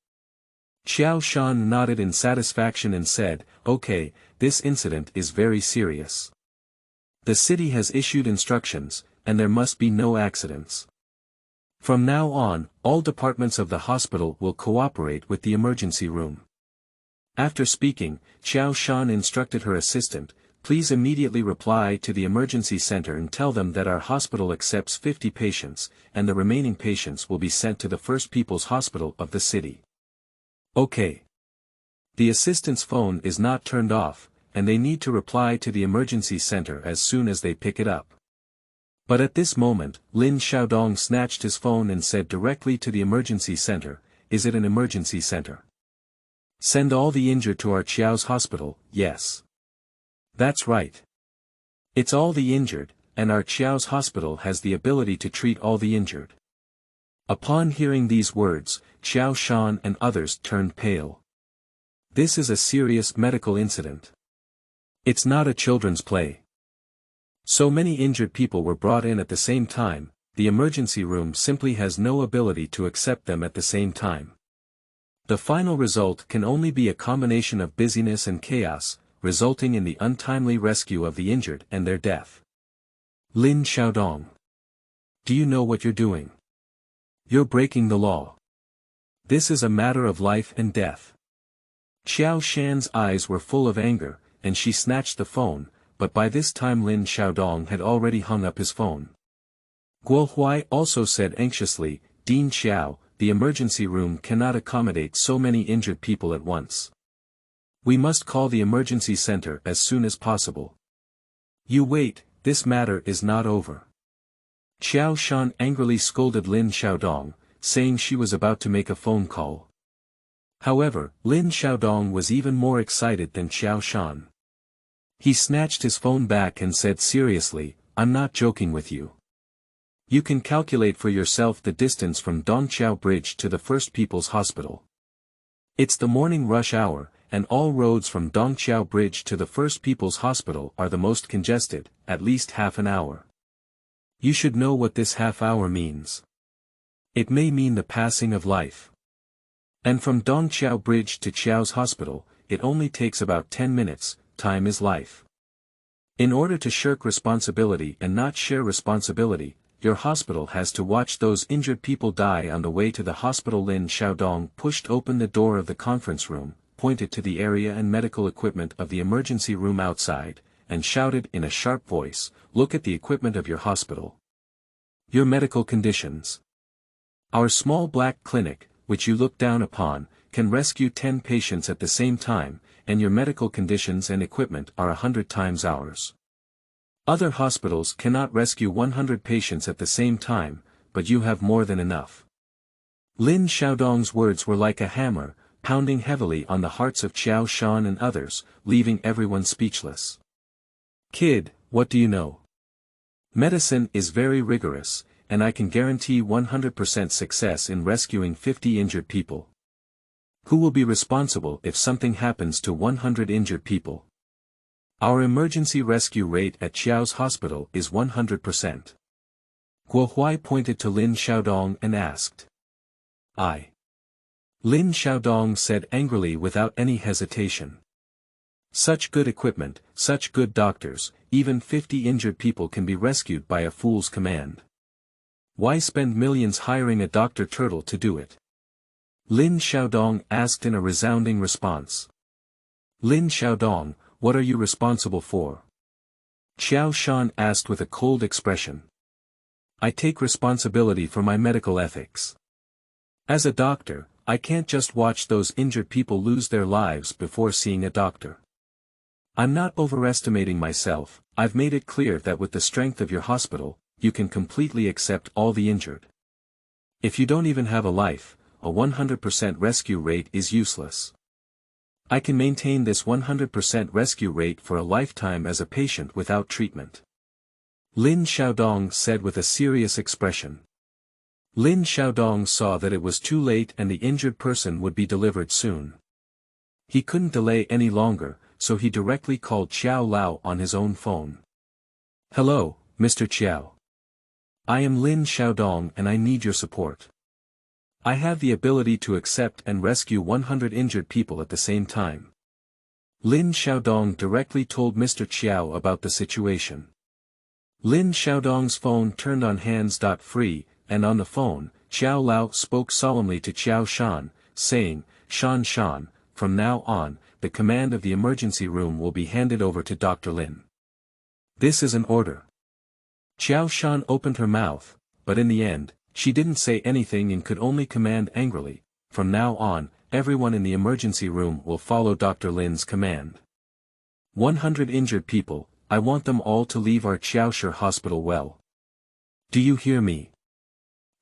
Xiao Shan nodded in satisfaction and said, okay, this incident is very serious. The city has issued instructions, and there must be no accidents. From now on, all departments of the hospital will cooperate with the emergency room. After speaking, Xiao Shan instructed her assistant, please immediately reply to the emergency center and tell them that our hospital accepts 50 patients, and the remaining patients will be sent to the First People's Hospital of the city. Okay. The assistant's phone is not turned off, and they need to reply to the emergency center as soon as they pick it up. But at this moment, Lin Xiaodong snatched his phone and said directly to the emergency center, is it an emergency center? Send all the injured to our Qiao's hospital, yes. That's right. It's all the injured, and our Qiao's hospital has the ability to treat all the injured. Upon hearing these words, Xiao Shan and others turned pale. This is a serious medical incident. It's not a children's play. So many injured people were brought in at the same time, the emergency room simply has no ability to accept them at the same time. The final result can only be a combination of busyness and chaos, resulting in the untimely rescue of the injured and their death. Lin Xiaodong. Do you know what you're doing? You're breaking the law. This is a matter of life and death. Xiao Shan's eyes were full of anger, and she snatched the phone, but by this time Lin Xiaodong had already hung up his phone. Guo Huai also said anxiously, Dean Xiao, the emergency room cannot accommodate so many injured people at once. We must call the emergency center as soon as possible. You wait, this matter is not over. Xiao Shan angrily scolded Lin Xiaodong, saying she was about to make a phone call. However, Lin Xiaodong was even more excited than Xiao Shan. He snatched his phone back and said seriously, I'm not joking with you. You can calculate for yourself the distance from Dongqiao Bridge to the First People's Hospital. It's the morning rush hour, and all roads from Dongqiao Bridge to the First People's Hospital are the most congested, at least half an hour. You should know what this half hour means. It may mean the passing of life. And from Dongqiao Bridge to Qiao's hospital, it only takes about 10 minutes, time is life. In order to shirk responsibility and not share responsibility, your hospital has to watch those injured people die on the way to the hospital. Lin Xiaodong pushed open the door of the conference room, pointed to the area and medical equipment of the emergency room outside, and shouted in a sharp voice, look at the equipment of your hospital. Your medical conditions. Our small black clinic, which you look down upon, can rescue 10 patients at the same time, and your medical conditions and equipment are 100 times ours. Other hospitals cannot rescue 100 patients at the same time, but you have more than enough. Lin Xiaodong's words were like a hammer, pounding heavily on the hearts of Xiao Shan and others, leaving everyone speechless. Kid, what do you know? Medicine is very rigorous, and I can guarantee 100% success in rescuing 50 injured people. Who will be responsible if something happens to 100 injured people? Our emergency rescue rate at Qiao's hospital is 100%. Guo Huai pointed to Lin Xiaodong and asked. I. Lin Xiaodong said angrily without any hesitation. Such good equipment, such good doctors, even 50 injured people can be rescued by a fool's command. Why spend millions hiring a Dr. Turtle to do it? Lin Xiaodong asked in a resounding response. Lin Xiaodong, what are you responsible for? Xiao Shan asked with a cold expression. I take responsibility for my medical ethics. As a doctor, I can't just watch those injured people lose their lives before seeing a doctor. I'm not overestimating myself, I've made it clear that with the strength of your hospital, you can completely accept all the injured. If you don't even have a life, a 100% rescue rate is useless. I can maintain this 100% rescue rate for a lifetime as a patient without treatment. Lin Xiaodong said with a serious expression. Lin Xiaodong saw that it was too late and the injured person would be delivered soon. He couldn't delay any longer, so he directly called Xiao Lao on his own phone. Hello, Mr. Xiao. I am Lin Xiaodong and I need your support. I have the ability to accept and rescue 100 injured people at the same time. Lin Xiaodong directly told Mr. Xiao about the situation. Lin Xiaodong's phone turned on hands-free, and on the phone, Xiao Lao spoke solemnly to Xiao Shan, saying, Shan, from now on, the command of the emergency room will be handed over to Dr. Lin. This is an order. Xiao Shan opened her mouth, but in the end, she didn't say anything and could only command angrily, from now on, everyone in the emergency room will follow Dr. Lin's command. 100 injured people, I want them all to leave our Qiaoshi hospital well. Do you hear me?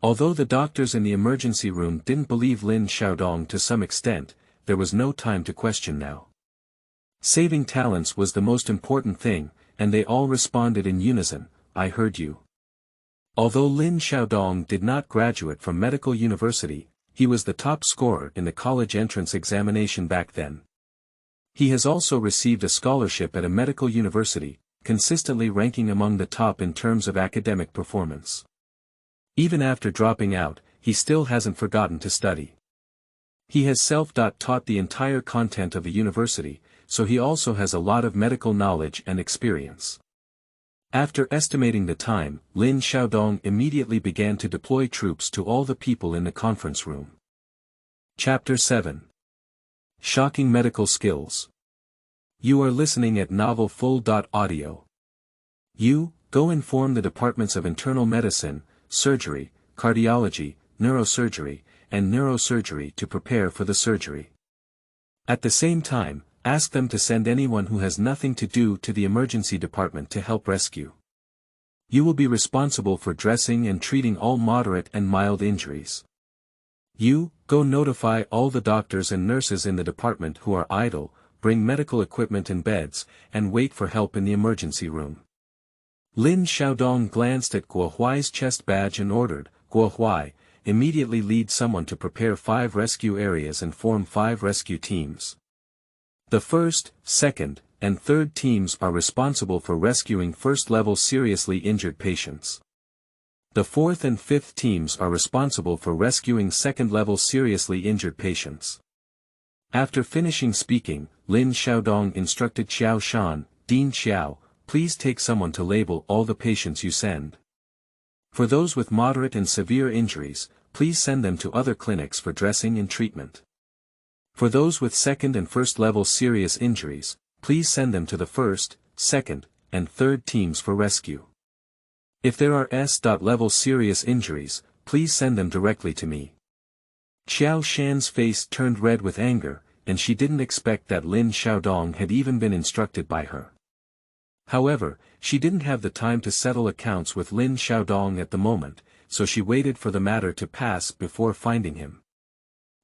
Although the doctors in the emergency room didn't believe Lin Xiaodong to some extent, there was no time to question now. Saving talents was the most important thing, and they all responded in unison, I heard you. Although Lin Xiaodong did not graduate from medical university, he was the top scorer in the college entrance examination back then. He has also received a scholarship at a medical university, consistently ranking among the top in terms of academic performance. Even after dropping out, he still hasn't forgotten to study. He has self-taught the entire content of the university, so he also has a lot of medical knowledge and experience. After estimating the time, Lin Xiaodong immediately began to deploy troops to all the people in the conference room. Chapter 7. Shocking Medical Skills. You are listening at Novel Full.audio. You, go inform the departments of internal medicine, surgery, cardiology, neurosurgery, and neurosurgery to prepare for the surgery. At the same time, ask them to send anyone who has nothing to do to the emergency department to help rescue. You will be responsible for dressing and treating all moderate and mild injuries. You, go notify all the doctors and nurses in the department who are idle, bring medical equipment and beds, and wait for help in the emergency room. Lin Xiaodong glanced at Guo Huai's chest badge and ordered, Guo Huai, immediately lead someone to prepare 5 rescue areas and form 5 rescue teams. The first, second, and third teams are responsible for rescuing first-level seriously injured patients. The fourth and fifth teams are responsible for rescuing second-level seriously injured patients. After finishing speaking, Lin Xiaodong instructed Xiao Shan, Dean Xiao, please take someone to label all the patients you send. For those with moderate and severe injuries, please send them to other clinics for dressing and treatment. For those with second and first level serious injuries, please send them to the first, second, and third teams for rescue. If there are S.level serious injuries, please send them directly to me. Xiao Shan's face turned red with anger, and she didn't expect that Lin Xiaodong had even been instructed by her. However, she didn't have the time to settle accounts with Lin Xiaodong at the moment, so she waited for the matter to pass before finding him.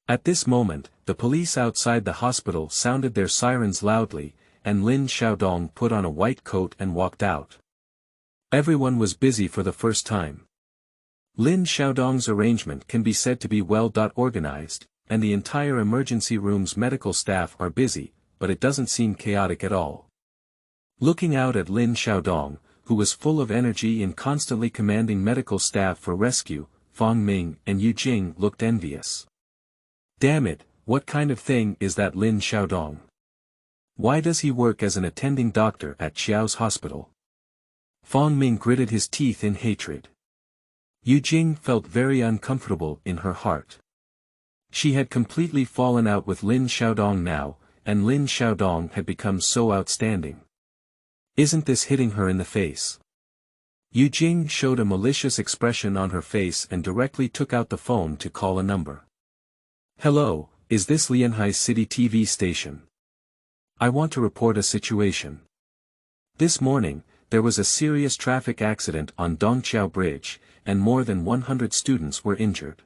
At this moment, the police outside the hospital sounded their sirens loudly, and Lin Xiaodong put on a white coat and walked out. Everyone was busy for the first time. Lin Xiaodong's arrangement can be said to be well organized, and the entire emergency room's medical staff are busy, but it doesn't seem chaotic at all. Looking out at Lin Xiaodong, who was full of energy and constantly commanding medical staff for rescue, Fang Ming and Yu Jing looked envious. Damn it, what kind of thing is that Lin Xiaodong? Why does he work as an attending doctor at Xiao's hospital? Fang Ming gritted his teeth in hatred. Yu Jing felt very uncomfortable in her heart. She had completely fallen out with Lin Xiaodong now, and Lin Xiaodong had become so outstanding. Isn't this hitting her in the face? Yu Jing showed a malicious expression on her face and directly took out the phone to call a number. Hello, is this Lianhai City TV station? I want to report a situation. This morning, there was a serious traffic accident on Dongqiao Bridge, and more than 100 students were injured.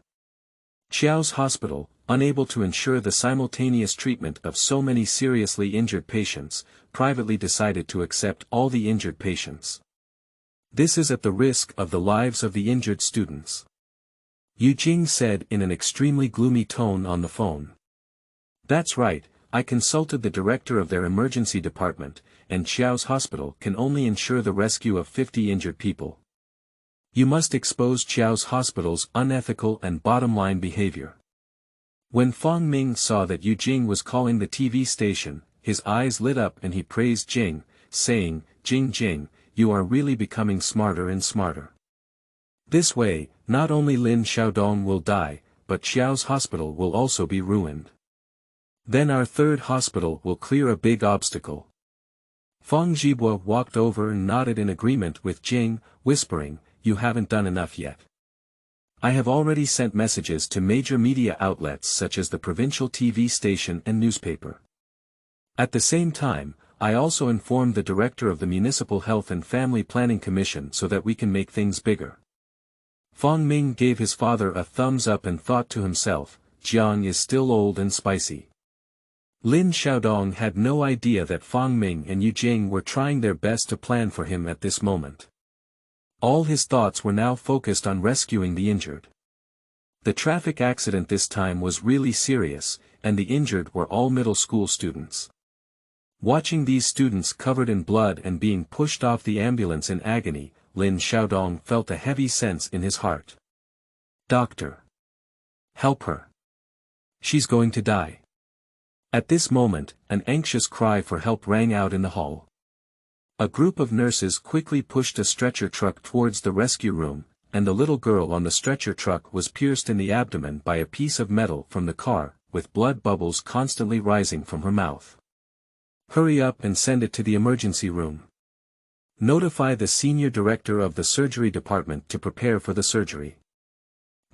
Qiao's hospital, unable to ensure the simultaneous treatment of so many seriously injured patients, privately decided to accept all the injured patients. This is at the risk of the lives of the injured students. Yu Jing said in an extremely gloomy tone on the phone. That's right, I consulted the director of their emergency department, and Xiao's hospital can only ensure the rescue of 50 injured people. You must expose Xiao's hospital's unethical and bottom-line behavior. When Fang Ming saw that Yu Jing was calling the TV station, his eyes lit up and he praised Jing, saying, Jing, you are really becoming smarter and smarter. This way, not only Lin Xiaodong will die, but Xiao's hospital will also be ruined. Then our third hospital will clear a big obstacle. Fang Zhibua walked over and nodded in agreement with Jing, whispering, you haven't done enough yet. I have already sent messages to major media outlets such as the provincial TV station and newspaper. At the same time, I also informed the director of the Municipal Health and Family Planning Commission so that we can make things bigger. Fang Ming gave his father a thumbs up and thought to himself, Jiang is still old and spicy. Lin Xiaodong had no idea that Fang Ming and Yu Jing were trying their best to plan for him at this moment. All his thoughts were now focused on rescuing the injured. The traffic accident this time was really serious, and the injured were all middle school students. Watching these students covered in blood and being pushed off the ambulance in agony, Lin Xiaodong felt a heavy sense in his heart. Doctor! Help her! She's going to die. At this moment, an anxious cry for help rang out in the hall. A group of nurses quickly pushed a stretcher truck towards the rescue room, and the little girl on the stretcher truck was pierced in the abdomen by a piece of metal from the car, with blood bubbles constantly rising from her mouth. Hurry up and send it to the emergency room. Notify the senior director of the surgery department to prepare for the surgery.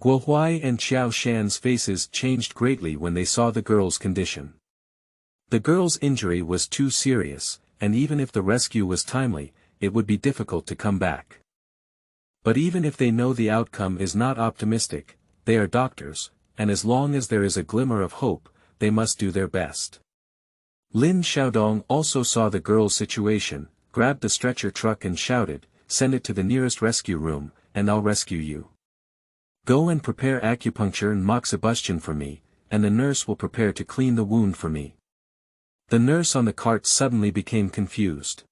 Guo Huai and Xiao Shan's faces changed greatly when they saw the girl's condition. The girl's injury was too serious, and even if the rescue was timely, it would be difficult to come back. But even if they know the outcome is not optimistic, they are doctors, and as long as there is a glimmer of hope, they must do their best. Lin Xiaodong also saw the girl's situation, grabbed the stretcher truck and shouted, send it to the nearest rescue room, and I'll rescue you. Go and prepare acupuncture and moxibustion for me, and the nurse will prepare to clean the wound for me. The nurse on the cart suddenly became confused.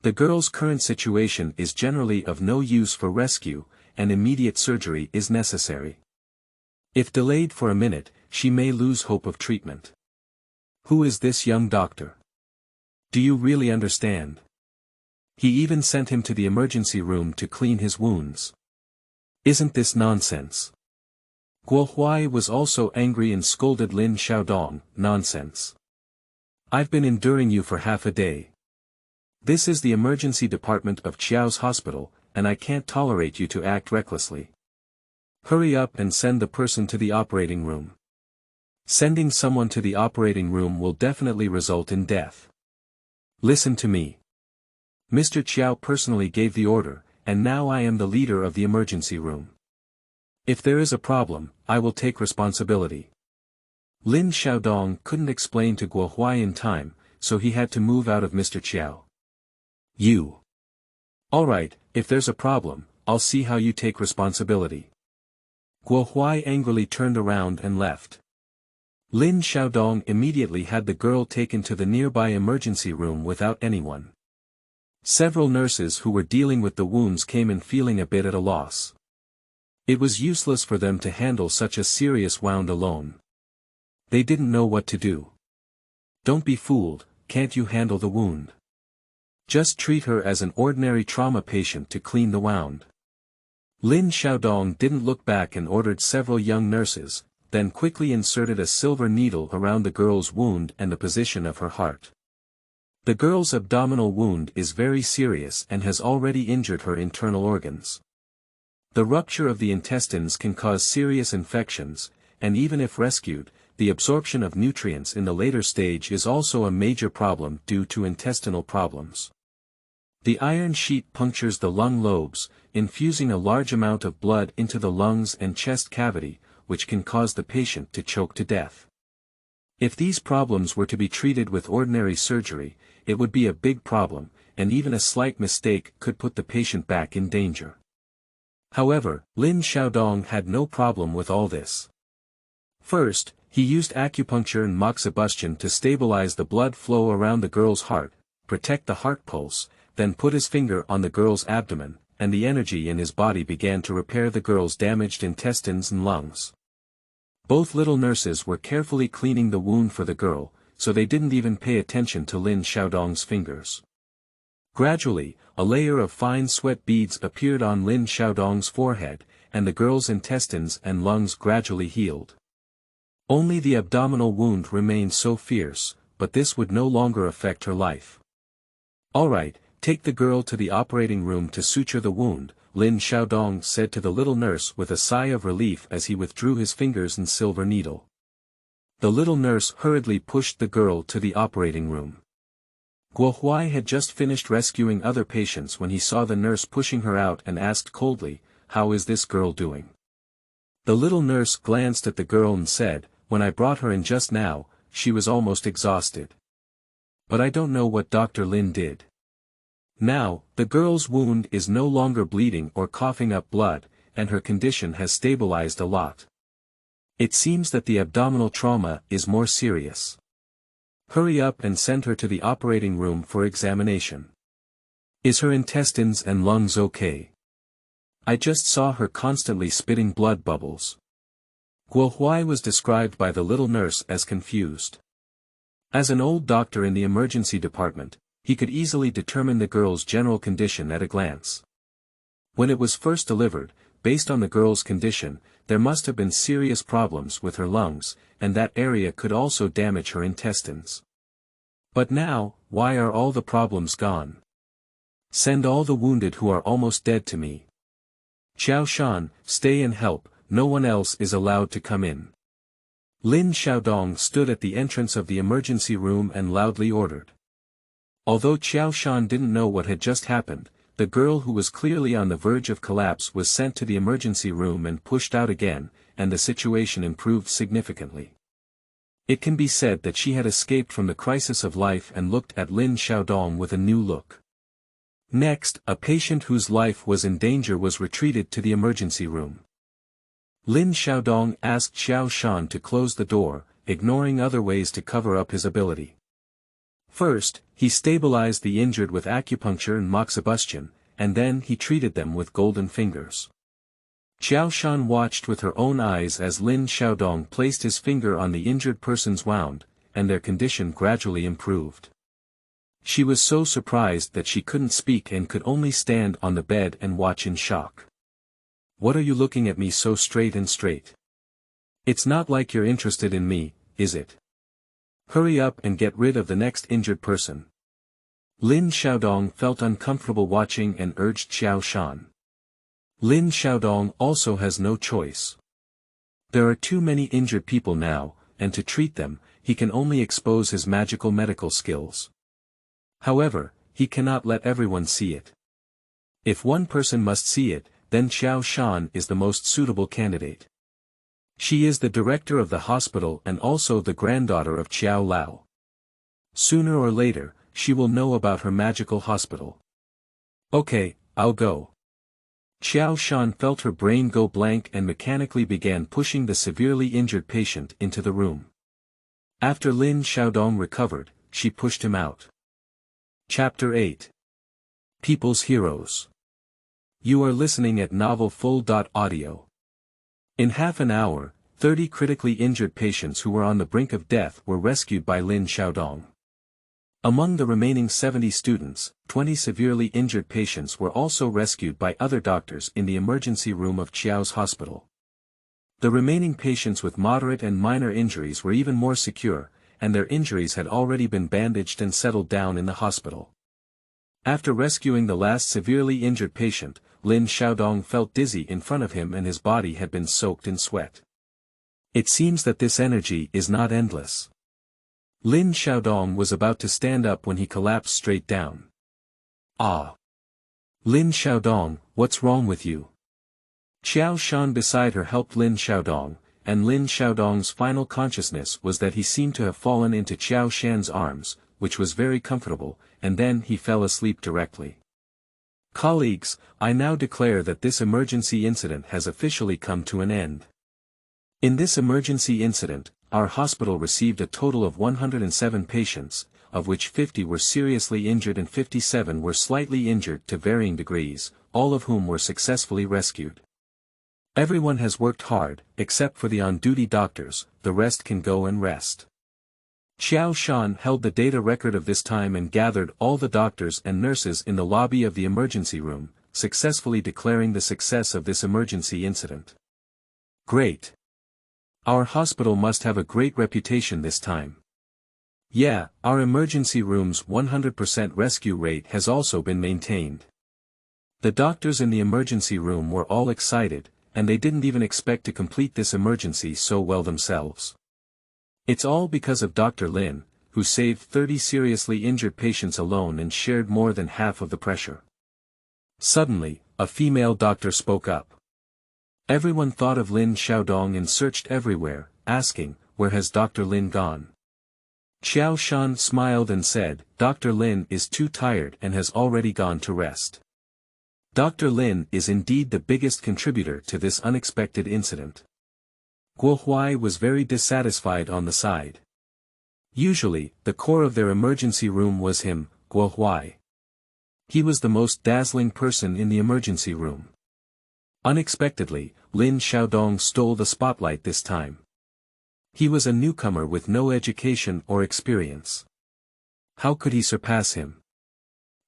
The girl's current situation is generally of no use for rescue, and immediate surgery is necessary. If delayed for a minute, she may lose hope of treatment. Who is this young doctor? Do you really understand? He even sent him to the emergency room to clean his wounds. Isn't this nonsense? Guo Huai was also angry and scolded Lin Xiaodong, nonsense. I've been enduring you for half a day. This is the emergency department of Qiao's hospital, and I can't tolerate you to act recklessly. Hurry up and send the person to the operating room. Sending someone to the operating room will definitely result in death. Listen to me. Mr. Qiao personally gave the order, and now I am the leader of the emergency room. If there is a problem, I will take responsibility. Lin Xiaodong couldn't explain to Guo Huai in time, so he had to move out of Mr. Qiao. You. Alright, if there's a problem, I'll see how you take responsibility. Guo Huai angrily turned around and left. Lin Xiaodong immediately had the girl taken to the nearby emergency room without anyone. Several nurses who were dealing with the wounds came in feeling a bit at a loss. It was useless for them to handle such a serious wound alone. They didn't know what to do. Don't be fooled, can't you handle the wound? Just treat her as an ordinary trauma patient to clean the wound. Lin Xiaodong didn't look back and ordered several young nurses, then quickly inserted a silver needle around the girl's wound and the position of her heart. The girl's abdominal wound is very serious and has already injured her internal organs. The rupture of the intestines can cause serious infections, and even if rescued, the absorption of nutrients in the later stage is also a major problem due to intestinal problems. The iron sheet punctures the lung lobes, infusing a large amount of blood into the lungs and chest cavity, which can cause the patient to choke to death. If these problems were to be treated with ordinary surgery, it would be a big problem, and even a slight mistake could put the patient back in danger. However, Lin Xiaodong had no problem with all this. First, he used acupuncture and moxibustion to stabilize the blood flow around the girl's heart, protect the heart pulse, then put his finger on the girl's abdomen, and the energy in his body began to repair the girl's damaged intestines and lungs. Both little nurses were carefully cleaning the wound for the girl, so they didn't even pay attention to Lin Xiaodong's fingers. Gradually, a layer of fine sweat beads appeared on Lin Xiaodong's forehead, and the girl's intestines and lungs gradually healed. Only the abdominal wound remained so fierce, but this would no longer affect her life. "Alright, take the girl to the operating room to suture the wound," Lin Xiaodong said to the little nurse with a sigh of relief as he withdrew his fingers and silver needle. The little nurse hurriedly pushed the girl to the operating room. Guo Huai had just finished rescuing other patients when he saw the nurse pushing her out and asked coldly, "How is this girl doing?" The little nurse glanced at the girl and said, "When I brought her in just now, she was almost exhausted. But I don't know what Dr. Lin did. Now, the girl's wound is no longer bleeding or coughing up blood, and her condition has stabilized a lot. It seems that the abdominal trauma is more serious. Hurry up and send her to the operating room for examination. Is her intestines and lungs okay? I just saw her constantly spitting blood bubbles." Guo Huai was described by the little nurse as confused. As an old doctor in the emergency department, he could easily determine the girl's general condition at a glance. When it was first delivered, based on the girl's condition, there must have been serious problems with her lungs, and that area could also damage her intestines. But now, why are all the problems gone? Send all the wounded who are almost dead to me. Xiao Shan, stay and help, no one else is allowed to come in. Lin Xiaodong stood at the entrance of the emergency room and loudly ordered. Although Xiao Shan didn't know what had just happened, the girl who was clearly on the verge of collapse was sent to the emergency room and pushed out again, and the situation improved significantly. It can be said that she had escaped from the crisis of life and looked at Lin Xiaodong with a new look. Next, a patient whose life was in danger was retreated to the emergency room. Lin Xiaodong asked Xiao Shan to close the door, ignoring other ways to cover up his ability. First, he stabilized the injured with acupuncture and moxibustion, and then he treated them with golden fingers. Xiao Shan watched with her own eyes as Lin Xiaodong placed his finger on the injured person's wound, and their condition gradually improved. She was so surprised that she couldn't speak and could only stand on the bed and watch in shock. "What are you looking at me so straight? It's not like you're interested in me, is it? Hurry up and get rid of the next injured person." Lin Xiaodong felt uncomfortable watching and urged Xiao Shan. Lin Xiaodong also has no choice. There are too many injured people now, and to treat them, he can only expose his magical medical skills. However, he cannot let everyone see it. If one person must see it, then Xiao Shan is the most suitable candidate. She is the director of the hospital and also the granddaughter of Qiao Lao. Sooner or later, she will know about her magical hospital. "Okay, I'll go." Xiao Shan felt her brain go blank and mechanically began pushing the severely injured patient into the room. After Lin Xiaodong recovered, she pushed him out. Chapter 8. People's Heroes. You are listening at novelfull.audio. In half an hour, 30 critically injured patients who were on the brink of death were rescued by Lin Xiaodong. Among the remaining 70 students, 20 severely injured patients were also rescued by other doctors in the emergency room of Qiao's hospital. The remaining patients with moderate and minor injuries were even more secure, and their injuries had already been bandaged and settled down in the hospital. After rescuing the last severely injured patient, Lin Xiaodong felt dizzy in front of him and his body had been soaked in sweat. It seems that this energy is not endless. Lin Xiaodong was about to stand up when he collapsed straight down. "Ah! Lin Xiaodong, what's wrong with you?" Xiao Shan beside her helped Lin Xiaodong, and Lin Xiaodong's final consciousness was that he seemed to have fallen into Qiao Shan's arms, which was very comfortable, and then he fell asleep directly. Colleagues, I now declare that this emergency incident has officially come to an end. In this emergency incident, our hospital received a total of 107 patients, of which 50 were seriously injured and 57 were slightly injured to varying degrees, all of whom were successfully rescued. Everyone has worked hard, except for the on-duty doctors, the rest can go and rest. Qiao Shan held the data record of this time and gathered all the doctors and nurses in the lobby of the emergency room, successfully declaring the success of this emergency incident. Great! Our hospital must have a great reputation this time. Yeah, our emergency room's 100% rescue rate has also been maintained. The doctors in the emergency room were all excited, and they didn't even expect to complete this emergency so well themselves. It's all because of Dr. Lin, who saved 30 seriously injured patients alone and shared more than half of the pressure. Suddenly, a female doctor spoke up. Everyone thought of Lin Xiaodong and searched everywhere, asking, "Where has Dr. Lin gone?" Qiao Shan smiled and said, "Dr. Lin is too tired and has already gone to rest." Dr. Lin is indeed the biggest contributor to this unexpected incident. Guo Huai was very dissatisfied on the side. Usually, the core of their emergency room was him, Guo Huai. He was the most dazzling person in the emergency room. Unexpectedly, Lin Xiaodong stole the spotlight this time. He was a newcomer with no education or experience. How could he surpass him?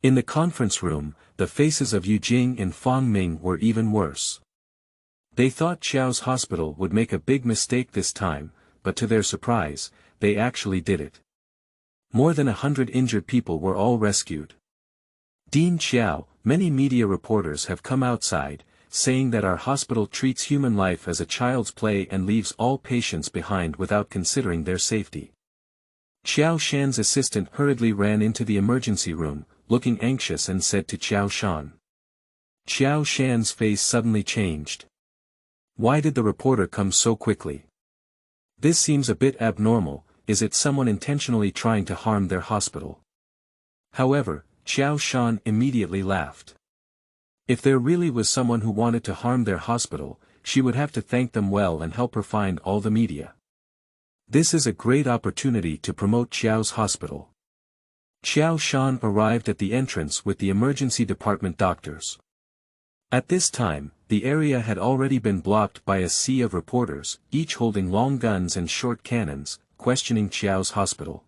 In the conference room, the faces of Yu Jing and Fang Ming were even worse. They thought Qiao's hospital would make a big mistake this time, but to their surprise, they actually did it. More than 100 injured people were all rescued. Dean Qiao, many media reporters have come outside, saying that our hospital treats human life as a child's play and leaves all patients behind without considering their safety. Qiao Shan's assistant hurriedly ran into the emergency room, looking anxious and said to Qiao Shan. Qiao Shan's face suddenly changed. Why did the reporter come so quickly? This seems a bit abnormal. Is it someone intentionally trying to harm their hospital? However, Qiao Shan immediately laughed. If there really was someone who wanted to harm their hospital, she would have to thank them well and help her find all the media. This is a great opportunity to promote Qiao's hospital. Qiao Shan arrived at the entrance with the emergency department doctors. At this time, the area had already been blocked by a sea of reporters, each holding long guns and short cannons, questioning Qiao's hospital.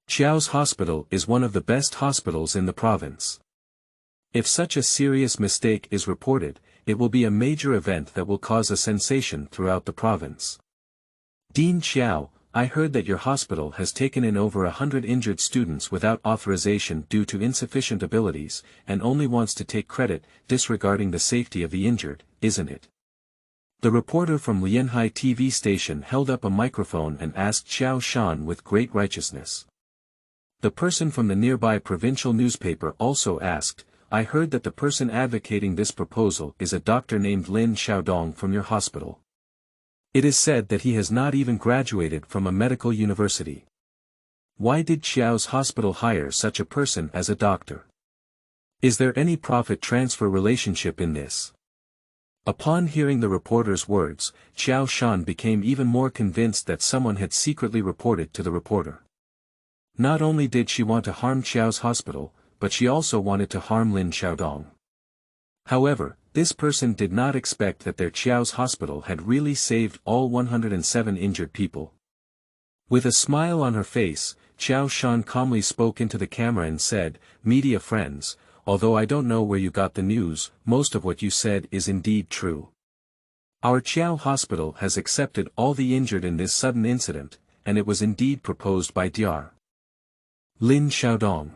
Qiao's hospital is one of the best hospitals in the province. If such a serious mistake is reported, it will be a major event that will cause a sensation throughout the province. Dean Qiao, I heard that your hospital has taken in over 100 injured students without authorization due to insufficient abilities, and only wants to take credit, disregarding the safety of the injured, isn't it? The reporter from Lianhai TV station held up a microphone and asked Qiao Shan with great righteousness. The person from the nearby provincial newspaper also asked, I heard that the person advocating this proposal is a doctor named Lin Xiaodong from your hospital. It is said that he has not even graduated from a medical university. Why did Qiao's hospital hire such a person as a doctor? Is there any profit transfer relationship in this? Upon hearing the reporter's words, Qiao Shan became even more convinced that someone had secretly reported to the reporter. Not only did she want to harm Qiao's hospital, but she also wanted to harm Lin Xiaodong. However, this person did not expect that their Qiao's hospital had really saved all 107 injured people. With a smile on her face, Qiao Shan calmly spoke into the camera and said, Media friends, although I don't know where you got the news, most of what you said is indeed true. Our Qiao hospital has accepted all the injured in this sudden incident, and it was indeed proposed by Dr. Lin Xiaodong.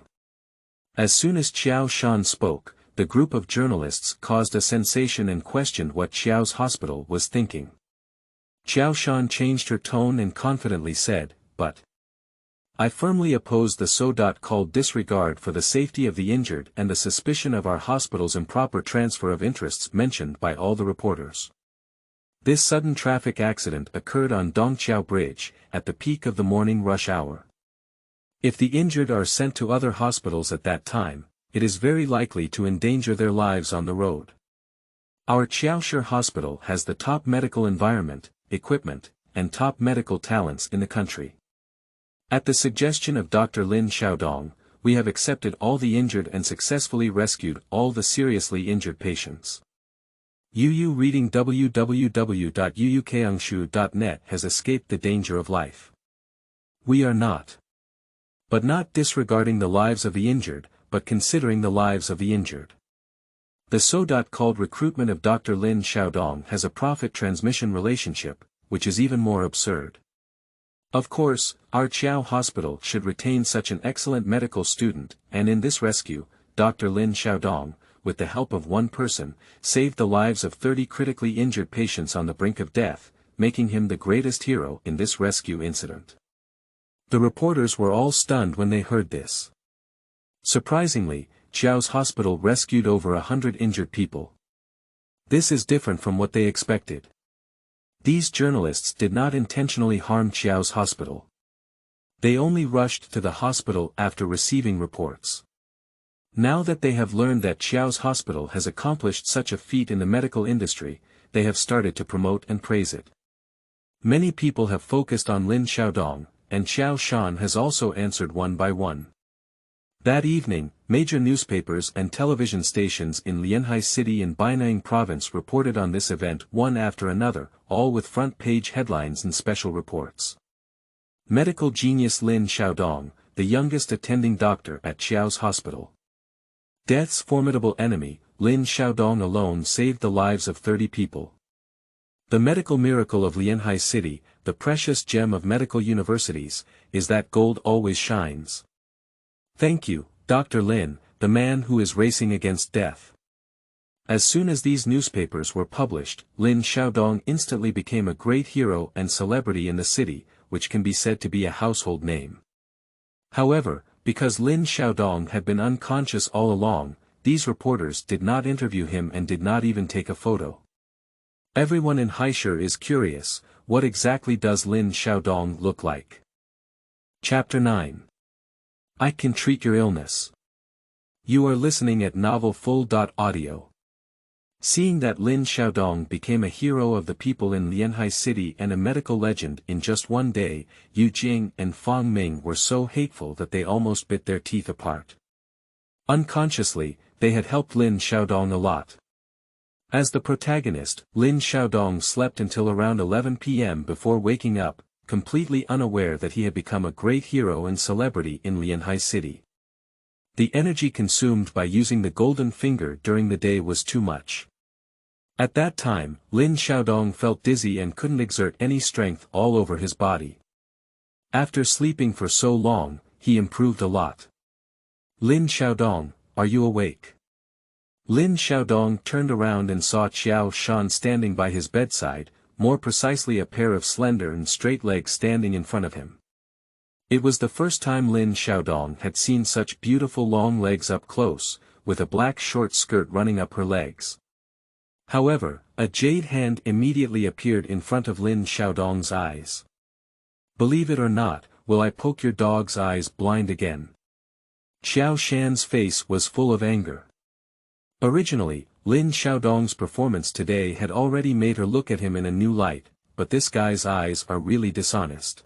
As soon as Qiao Shan spoke, the group of journalists caused a sensation and questioned what Qiao's hospital was thinking. Qiao Shan changed her tone and confidently said, but I firmly oppose the so-called disregard for the safety of the injured and the suspicion of our hospital's improper transfer of interests mentioned by all the reporters. This sudden traffic accident occurred on Dongqiao Bridge, at the peak of the morning rush hour. If the injured are sent to other hospitals at that time, it is very likely to endanger their lives on the road. Our Qiaoshi Hospital has the top medical environment, equipment, and top medical talents in the country. At the suggestion of Dr. Lin Xiaodong, we have accepted all the injured and successfully rescued all the seriously injured patients. Yu reading www.yuukangshu.net has escaped the danger of life. We are not. But not disregarding the lives of the injured, but considering the lives of the injured. The so-called recruitment of Dr. Lin Xiaodong has a profit transmission relationship, which is even more absurd. Of course, our Qiao Hospital should retain such an excellent medical student, and in this rescue, Dr. Lin Xiaodong, with the help of one person, saved the lives of 30 critically injured patients on the brink of death, making him the greatest hero in this rescue incident. The reporters were all stunned when they heard this. Surprisingly, Qiao's hospital rescued over 100 injured people. This is different from what they expected. These journalists did not intentionally harm Qiao's hospital. They only rushed to the hospital after receiving reports. Now that they have learned that Qiao's hospital has accomplished such a feat in the medical industry, they have started to promote and praise it. Many people have focused on Lin Xiaodong, and Xiao Shan has also answered one by one. That evening, major newspapers and television stations in Lianhai City and Bainang Province reported on this event one after another, all with front-page headlines and special reports. Medical genius Lin Xiaodong, the youngest attending doctor at Qiao's hospital. Death's formidable enemy, Lin Xiaodong alone saved the lives of 30 people. The medical miracle of Lianhai City, the precious gem of medical universities, is that gold always shines. Thank you, Dr. Lin, the man who is racing against death. As soon as these newspapers were published, Lin Xiaodong instantly became a great hero and celebrity in the city, which can be said to be a household name. However, because Lin Xiaodong had been unconscious all along, these reporters did not interview him and did not even take a photo. Everyone in Haisher is curious, what exactly does Lin Xiaodong look like? Chapter 9. I can treat your illness. You are listening at novelfull.audio. Seeing that Lin Xiaodong became a hero of the people in Lianhai City and a medical legend in just one day, Yu Jing and Fang Ming were so hateful that they almost bit their teeth apart. Unconsciously, they had helped Lin Xiaodong a lot. As the protagonist, Lin Xiaodong slept until around 11 p.m. before waking up, completely unaware that he had become a great hero and celebrity in Lianhai City. The energy consumed by using the golden finger during the day was too much. At that time, Lin Xiaodong felt dizzy and couldn't exert any strength all over his body. After sleeping for so long, he improved a lot. Lin Xiaodong, are you awake? Lin Xiaodong turned around and saw Xiao Shan standing by his bedside, more precisely a pair of slender and straight legs standing in front of him. It was the first time Lin Xiaodong had seen such beautiful long legs up close, with a black short skirt running up her legs. However, a jade hand immediately appeared in front of Lin Xiaodong's eyes. Believe it or not, will I poke your dog's eyes blind again? Xiao Shan's face was full of anger. Originally, Lin Xiaodong's performance today had already made her look at him in a new light, but this guy's eyes are really dishonest.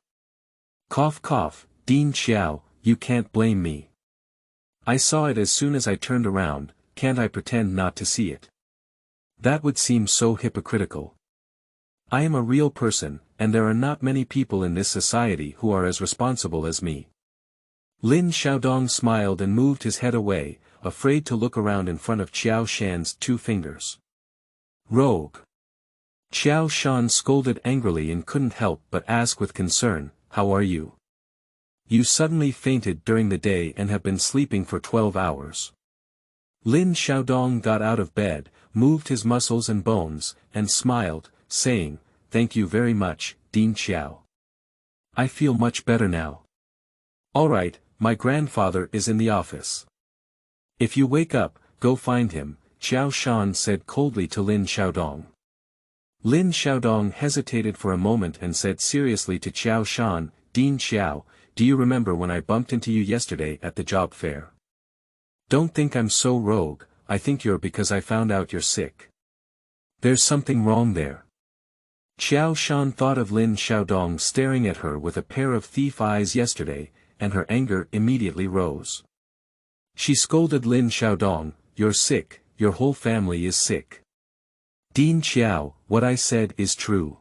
Cough cough, Dean Xiao, you can't blame me. I saw it as soon as I turned around, can't I pretend not to see it? That would seem so hypocritical. I am a real person, and there are not many people in this society who are as responsible as me. Lin Xiaodong smiled and moved his head away, afraid to look around in front of Xiao Shan's 2 fingers. Rogue. Xiao Shan scolded angrily and couldn't help but ask with concern, how are you? You suddenly fainted during the day and have been sleeping for 12 hours. Lin Xiaodong got out of bed, moved his muscles and bones, and smiled, saying, thank you very much, Dean Xiao. I feel much better now. Alright, my grandfather is in the office. If you wake up, go find him, Xiao Shan said coldly to Lin Xiaodong. Lin Xiaodong hesitated for a moment and said seriously to Qiao Shan, Dean Xiao, do you remember when I bumped into you yesterday at the job fair? Don't think I'm so rogue, I think you're because I found out you're sick. There's something wrong there. Qiao Shan thought of Lin Xiaodong staring at her with a pair of thief eyes yesterday, and her anger immediately rose. She scolded Lin Xiaodong, you're sick, your whole family is sick. Dean Xiao, what I said is true.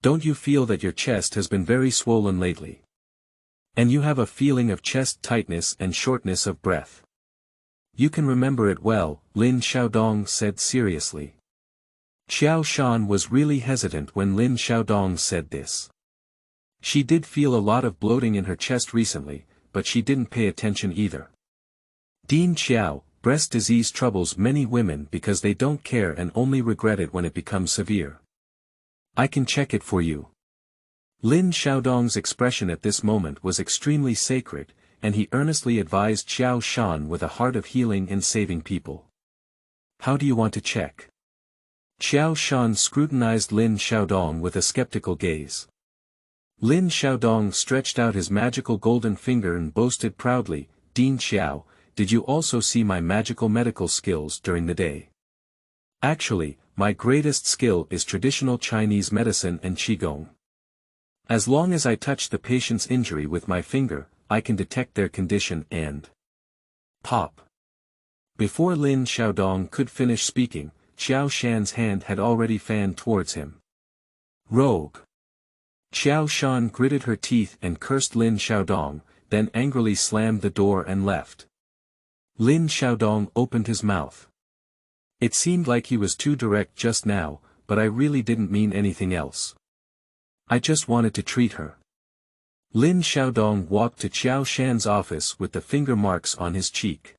Don't you feel that your chest has been very swollen lately? And you have a feeling of chest tightness and shortness of breath. You can remember it well, Lin Xiaodong said seriously. Qiao Shan was really hesitant when Lin Xiaodong said this. She did feel a lot of bloating in her chest recently, but she didn't pay attention either. Dean Xiao, breast disease troubles many women because they don't care and only regret it when it becomes severe. I can check it for you. Lin Xiaodong's expression at this moment was extremely sacred, and he earnestly advised Qiao Shan with a heart of healing and saving people. How do you want to check? Qiao Shan scrutinized Lin Xiaodong with a skeptical gaze. Lin Xiaodong stretched out his magical golden finger and boasted proudly, Dean Xiao, did you also see my magical medical skills during the day? Actually, my greatest skill is traditional Chinese medicine and Qigong. As long as I touch the patient's injury with my finger, I can detect their condition and pop. Before Lin Xiaodong could finish speaking, Qiao Shan's hand had already fanned towards him. Rogue. Qiao Shan gritted her teeth and cursed Lin Xiaodong, then angrily slammed the door and left. Lin Xiaodong opened his mouth. It seemed like he was too direct just now, but I really didn't mean anything else. I just wanted to treat her. Lin Xiaodong walked to Qiao Shan's office with the finger marks on his cheek.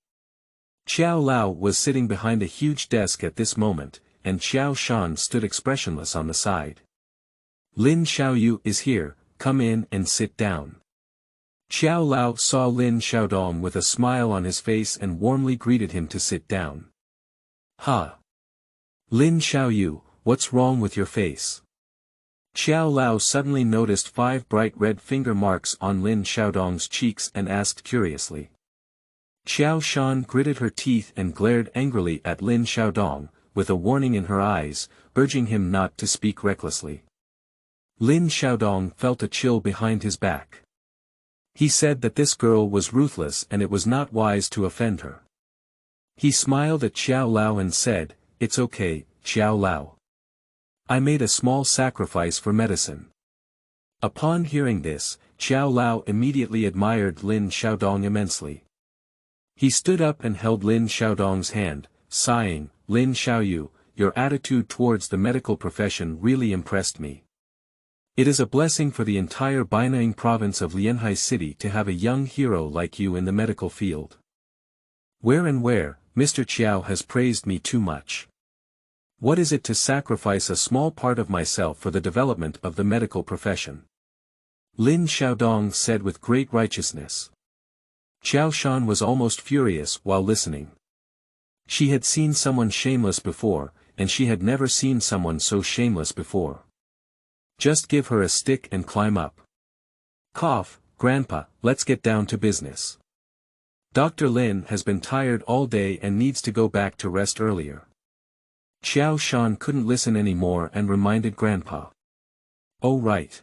Qiao Lao was sitting behind a huge desk at this moment, and Qiao Shan stood expressionless on the side. Lin Xiaoyu is here, come in and sit down. Qiao Lao saw Lin Xiaodong with a smile on his face and warmly greeted him to sit down. Ha! Lin Xiaoyu, what's wrong with your face? Qiao Lao suddenly noticed 5 bright red finger marks on Lin Xiaodong's cheeks and asked curiously. Qiao Shan gritted her teeth and glared angrily at Lin Xiaodong, with a warning in her eyes, urging him not to speak recklessly. Lin Xiaodong felt a chill behind his back. He said that this girl was ruthless and it was not wise to offend her. He smiled at Qiao Lao and said, it's okay, Qiao Lao. I made a small sacrifice for medicine. Upon hearing this, Qiao Lao immediately admired Lin Xiaodong immensely. He stood up and held Lin Xiaodong's hand, sighing, Lin Xiaoyu, your attitude towards the medical profession really impressed me. It is a blessing for the entire Bainang province of Lianhai City to have a young hero like you in the medical field. Where, Mr. Qiao has praised me too much. What is it to sacrifice a small part of myself for the development of the medical profession? Lin Xiaodong said with great righteousness. Qiao Shan was almost furious while listening. She had seen someone shameless before, and she had never seen someone so shameless before. Just give her a stick and climb up. Cough, Grandpa, let's get down to business. Dr. Lin has been tired all day and needs to go back to rest earlier. Qiao Shan couldn't listen anymore and reminded Grandpa. Oh right.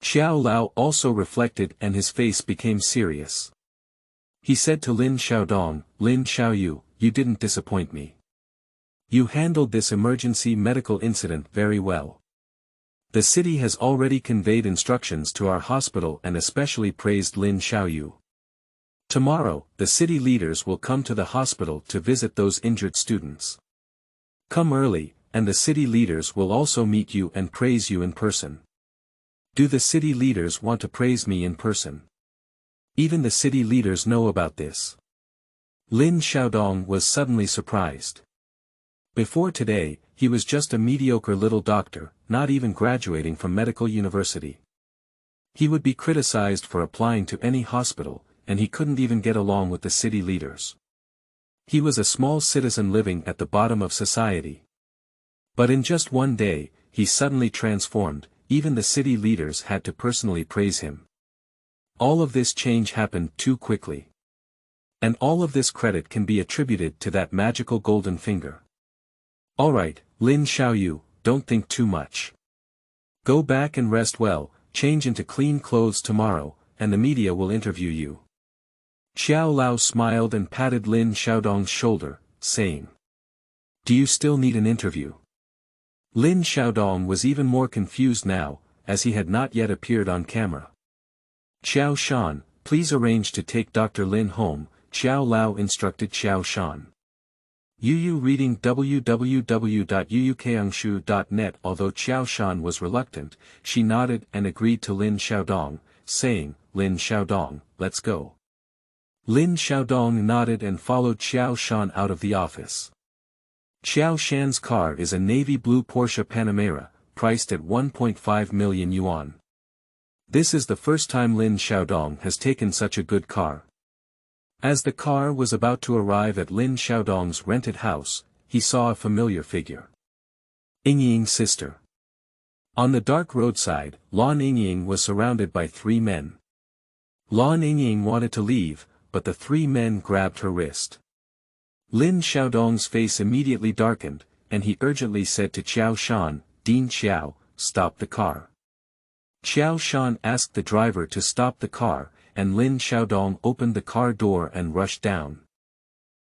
Qiao Lao also reflected and his face became serious. He said to Lin Xiaodong, Lin Xiaoyu, you didn't disappoint me. You handled this emergency medical incident very well. The city has already conveyed instructions to our hospital and especially praised Lin Xiaoyu. Tomorrow, the city leaders will come to the hospital to visit those injured students. Come early, and the city leaders will also meet you and praise you in person. Do the city leaders want to praise me in person? Even the city leaders know about this. Lin Xiaodong was suddenly surprised. Before today, he was just a mediocre little doctor, not even graduating from medical university. He would be criticized for applying to any hospital, and he couldn't even get along with the city leaders. He was a small citizen living at the bottom of society. But in just one day, he suddenly transformed, even the city leaders had to personally praise him. All of this change happened too quickly. And all of this credit can be attributed to that magical golden finger. Alright, Lin Xiaoyu, don't think too much. Go back and rest well, change into clean clothes tomorrow, and the media will interview you. Xiao Lao smiled and patted Lin Xiaodong's shoulder, saying, Do you still need an interview? Lin Xiaodong was even more confused now, as he had not yet appeared on camera. Xiao Shan, please arrange to take Dr. Lin home, Xiao Lao instructed Xiao Shan. Yu reading www.yuyukeangshu.net. Although Xiao Shan was reluctant, she nodded and agreed to Lin Xiaodong, saying, Lin Xiaodong, let's go. Lin Xiaodong nodded and followed Xiao Shan out of the office. Xiao Shan's car is a navy blue Porsche Panamera, priced at 1.5 million yuan. This is the first time Lin Xiaodong has taken such a good car. As the car was about to arrive at Lin Xiaodong's rented house, he saw a familiar figure. Yingying's sister. On the dark roadside, Lan Yingying was surrounded by three men. Lan Yingying wanted to leave, but the three men grabbed her wrist. Lin Xiaodong's face immediately darkened, and he urgently said to Xiao Shan, Dean Xiao, stop the car. Xiao Shan asked the driver to stop the car, and Lin Xiaodong opened the car door and rushed down.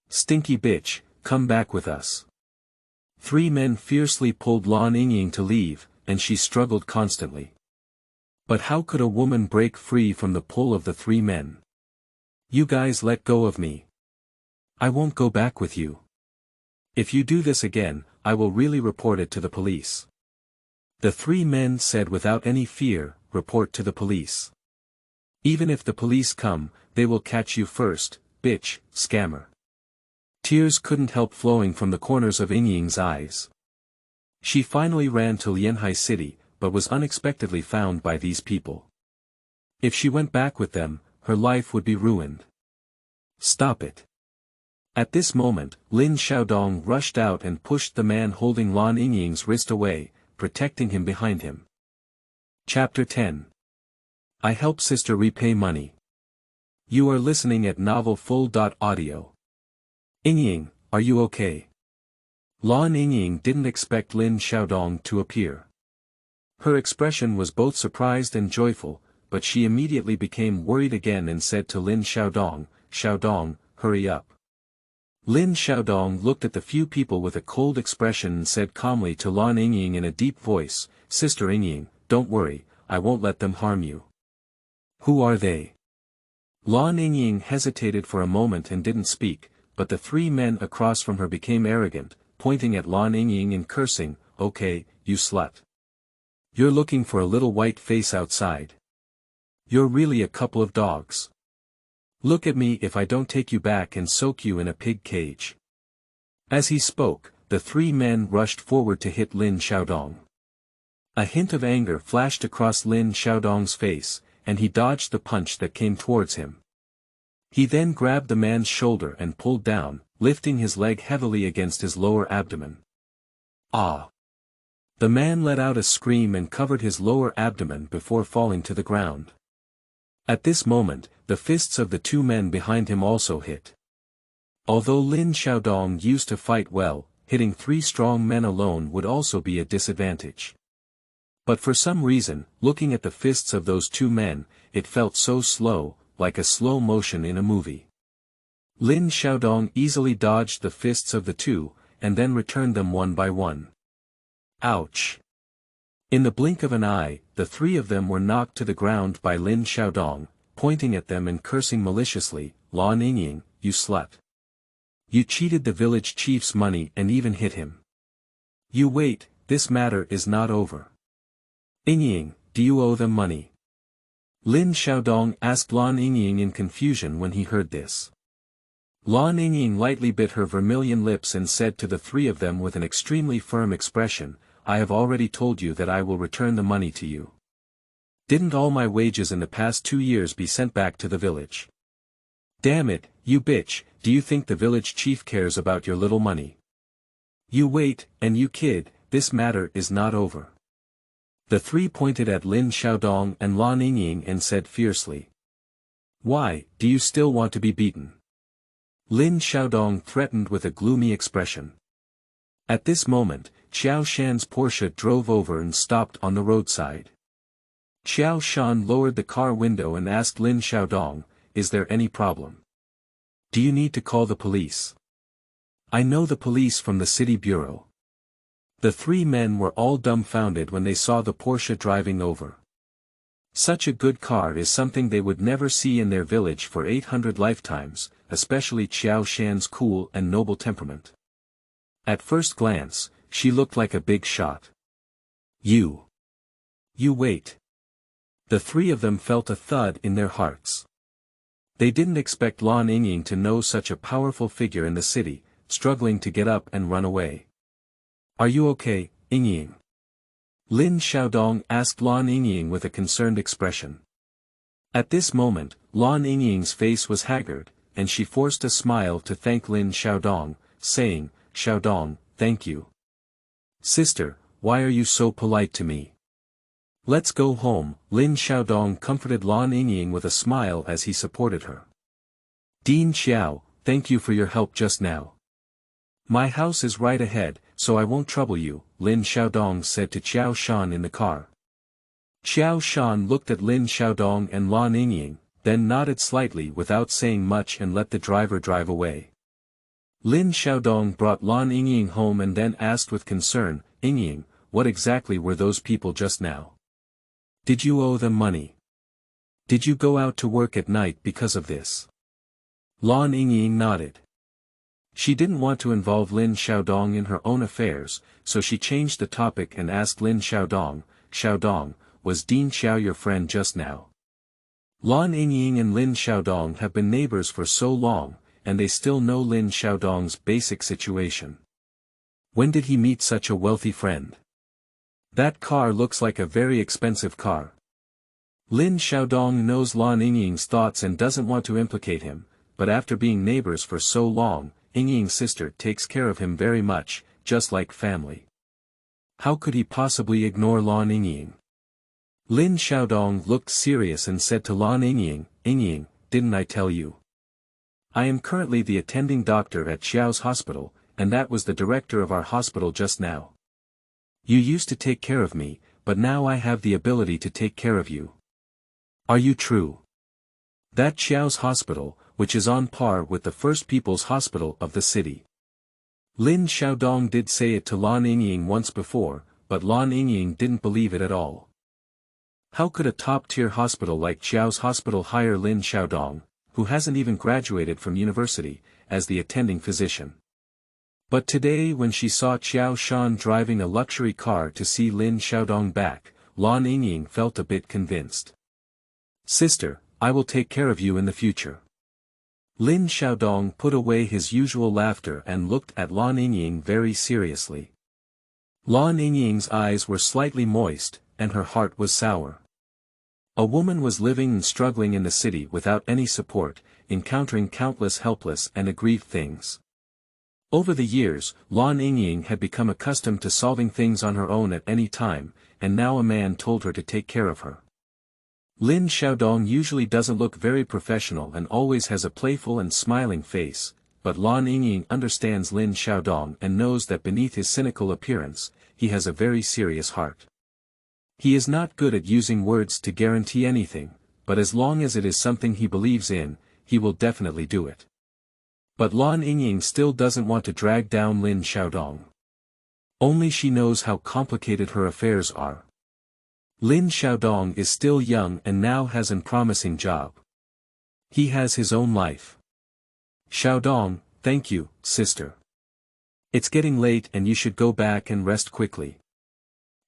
Stinky bitch, come back with us. Three men fiercely pulled Lan Yingying to leave, and she struggled constantly. But how could a woman break free from the pull of the three men? You guys let go of me. I won't go back with you. If you do this again, I will really report it to the police. The three men said without any fear, report to the police. Even if the police come, they will catch you first, bitch, scammer. Tears couldn't help flowing from the corners of Yingying's eyes. She finally ran to Lianhai City, but was unexpectedly found by these people. If she went back with them, her life would be ruined. Stop it. At this moment, Lin Xiaodong rushed out and pushed the man holding Lan Yingying's wrist away, protecting him behind him. Chapter 10. I help sister repay money. You are listening at novelfull.audio. Yingying, are you okay? Lan Yingying didn't expect Lin Xiaodong to appear. Her expression was both surprised and joyful, but she immediately became worried again and said to Lin Xiaodong, Xiaodong, hurry up. Lin Xiaodong looked at the few people with a cold expression and said calmly to Lan Yingying in a deep voice, Sister Yingying, don't worry, I won't let them harm you. Who are they? Lan Yingying hesitated for a moment and didn't speak, but the three men across from her became arrogant, pointing at Lan Yingying and cursing, okay, you slut. You're looking for a little white face outside. You're really a couple of dogs. Look at me if I don't take you back and soak you in a pig cage. As he spoke, the three men rushed forward to hit Lin Xiaodong. A hint of anger flashed across Lin Xiaodong's face, and he dodged the punch that came towards him. He then grabbed the man's shoulder and pulled down, lifting his leg heavily against his lower abdomen. Ah! The man let out a scream and covered his lower abdomen before falling to the ground. At this moment, the fists of the two men behind him also hit. Although Lin Xiaodong used to fight well, hitting three strong men alone would also be a disadvantage. But for some reason, looking at the fists of those two men, it felt so slow, like a slow motion in a movie. Lin Xiaodong easily dodged the fists of the two, and then returned them one by one. Ouch! In the blink of an eye, the three of them were knocked to the ground by Lin Xiaodong, pointing at them and cursing maliciously, Lan Yingying, you slut. You cheated the village chief's money and even hit him. You wait, this matter is not over. Yingying, do you owe them money? Lin Xiaodong asked Lan Yingying in confusion when he heard this. Lan Yingying lightly bit her vermilion lips and said to the three of them with an extremely firm expression, I have already told you that I will return the money to you. Didn't all my wages in the past 2 years be sent back to the village? Damn it, you bitch, do you think the village chief cares about your little money? You wait, and you kid, this matter is not over. The three pointed at Lin Xiaodong and Lan Yingying and said fiercely. Why, do you still want to be beaten? Lin Xiaodong threatened with a gloomy expression. At this moment, Xiao Shan's Porsche drove over and stopped on the roadside. Xiao Shan lowered the car window and asked Lin Xiaodong, is there any problem? Do you need to call the police? I know the police from the city bureau. The three men were all dumbfounded when they saw the Porsche driving over. Such a good car is something they would never see in their village for 800 lifetimes, especially Xiao Shan's cool and noble temperament. At first glance, she looked like a big shot. You wait. The three of them felt a thud in their hearts. They didn't expect Lan Yingying to know such a powerful figure in the city, struggling to get up and run away. Are you okay, Yingying? Lin Xiaodong asked Lan Yingying with a concerned expression. At this moment, Lan Yingying's face was haggard, and she forced a smile to thank Lin Xiaodong, saying, Xiaodong, thank you. Sister, why are you so polite to me? Let's go home. Lin Xiaodong comforted Lan Yingying with a smile as he supported her. Dean Xiao, thank you for your help just now. My house is right ahead, so I won't trouble you, Lin Xiaodong said to Xiao Shan in the car. Xiao Shan looked at Lin Xiaodong and Lan Yingying, then nodded slightly without saying much and let the driver drive away. Lin Xiaodong brought Lan Yingying home and then asked with concern, Yingying, what exactly were those people just now? Did you owe them money? Did you go out to work at night because of this? Lan Yingying nodded. She didn't want to involve Lin Xiaodong in her own affairs, so she changed the topic and asked Lin Xiaodong, Xiaodong, was Dean Xiao your friend just now? Lan Yingying and Lin Xiaodong have been neighbors for so long, and they still know Lin Xiaodong's basic situation. When did he meet such a wealthy friend? That car looks like a very expensive car. Lin Xiaodong knows Lan Yingying's thoughts and doesn't want to implicate him, but after being neighbors for so long, Yingying's sister takes care of him very much, just like family. How could he possibly ignore Lan Yingying? Lin Xiaodong looked serious and said to Lan Yingying, Yingying, didn't I tell you? I am currently the attending doctor at Xiao's hospital, and that was the director of our hospital just now. You used to take care of me, but now I have the ability to take care of you. Are you true? That Xiao's hospital, which is on par with the First People's Hospital of the city. Lin Xiaodong did say it to Lan Yingying once before, but Lan Yingying didn't believe it at all. How could a top-tier hospital like Xiao's hospital hire Lin Xiaodong, who hasn't even graduated from university, as the attending physician? But today when she saw Xiao Shan driving a luxury car to see Lin Xiaodong back, Lan Yingying felt a bit convinced. Sister, I will take care of you in the future. Lin Xiaodong put away his usual laughter and looked at Lan Yingying very seriously. Lan Yingying's eyes were slightly moist, and her heart was sour. A woman was living and struggling in the city without any support, encountering countless helpless and aggrieved things. Over the years, Lan Yingying had become accustomed to solving things on her own at any time, and now a man told her to take care of her. Lin Xiaodong usually doesn't look very professional and always has a playful and smiling face, but Lan Yingying understands Lin Xiaodong and knows that beneath his cynical appearance, he has a very serious heart. He is not good at using words to guarantee anything, but as long as it is something he believes in, he will definitely do it. But Lan Yingying still doesn't want to drag down Lin Xiaodong. Only she knows how complicated her affairs are. Lin Xiaodong is still young and now has a promising job. He has his own life. Xiaodong, thank you, sister. It's getting late and you should go back and rest quickly.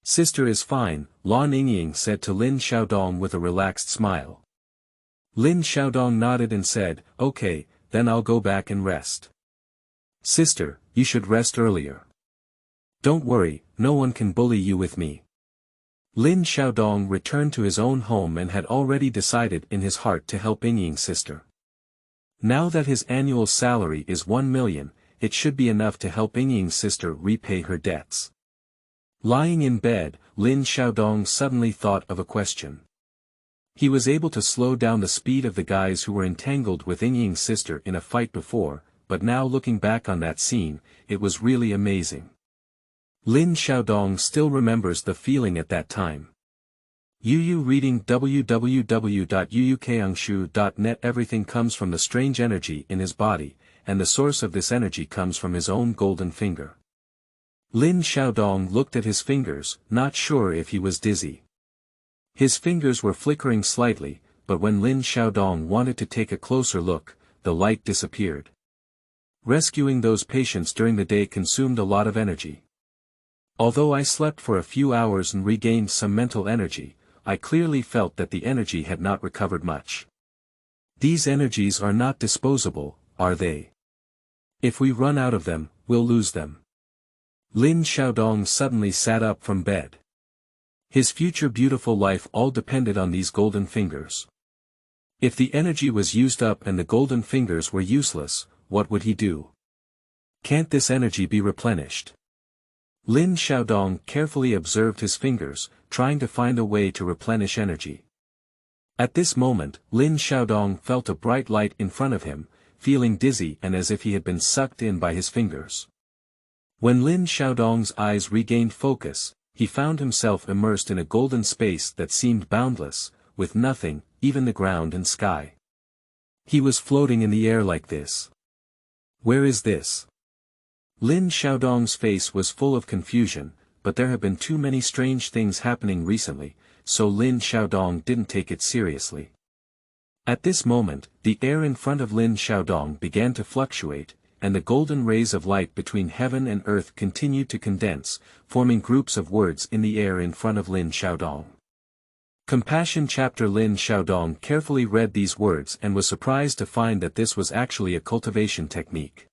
Sister is fine, Lan Yingying said to Lin Xiaodong with a relaxed smile. Lin Xiaodong nodded and said, okay, then I'll go back and rest. Sister, you should rest earlier. Don't worry, no one can bully you with me. Lin Xiaodong returned to his own home and had already decided in his heart to help Yingying's sister. Now that his annual salary is 1 million, it should be enough to help Yingying's sister repay her debts. Lying in bed, Lin Xiaodong suddenly thought of a question. He was able to slow down the speed of the guys who were entangled with Yingying's sister in a fight before, but now looking back on that scene, it was really amazing. Lin Xiaodong still remembers the feeling at that time. Yu reading www.yuyukangshu.net. Everything comes from the strange energy in his body, and the source of this energy comes from his own golden finger. Lin Xiaodong looked at his fingers, not sure if he was dizzy. His fingers were flickering slightly, but when Lin Xiaodong wanted to take a closer look, the light disappeared. Rescuing those patients during the day consumed a lot of energy. Although I slept for a few hours and regained some mental energy, I clearly felt that the energy had not recovered much. These energies are not disposable, are they? If we run out of them, we'll lose them. Lin Xiaodong suddenly sat up from bed. His future beautiful life all depended on these golden fingers. If the energy was used up and the golden fingers were useless, what would he do? Can't this energy be replenished? Lin Xiaodong carefully observed his fingers, trying to find a way to replenish energy. At this moment, Lin Xiaodong felt a bright light in front of him, feeling dizzy and as if he had been sucked in by his fingers. When Lin Xiaodong's eyes regained focus, he found himself immersed in a golden space that seemed boundless, with nothing, even the ground and sky. He was floating in the air like this. Where is this? Lin Xiaodong's face was full of confusion, but there have been too many strange things happening recently, so Lin Xiaodong didn't take it seriously. At this moment, the air in front of Lin Xiaodong began to fluctuate, and the golden rays of light between heaven and earth continued to condense, forming groups of words in the air in front of Lin Xiaodong. Compassion chapter. Lin Xiaodong carefully read these words and was surprised to find that this was actually a cultivation technique.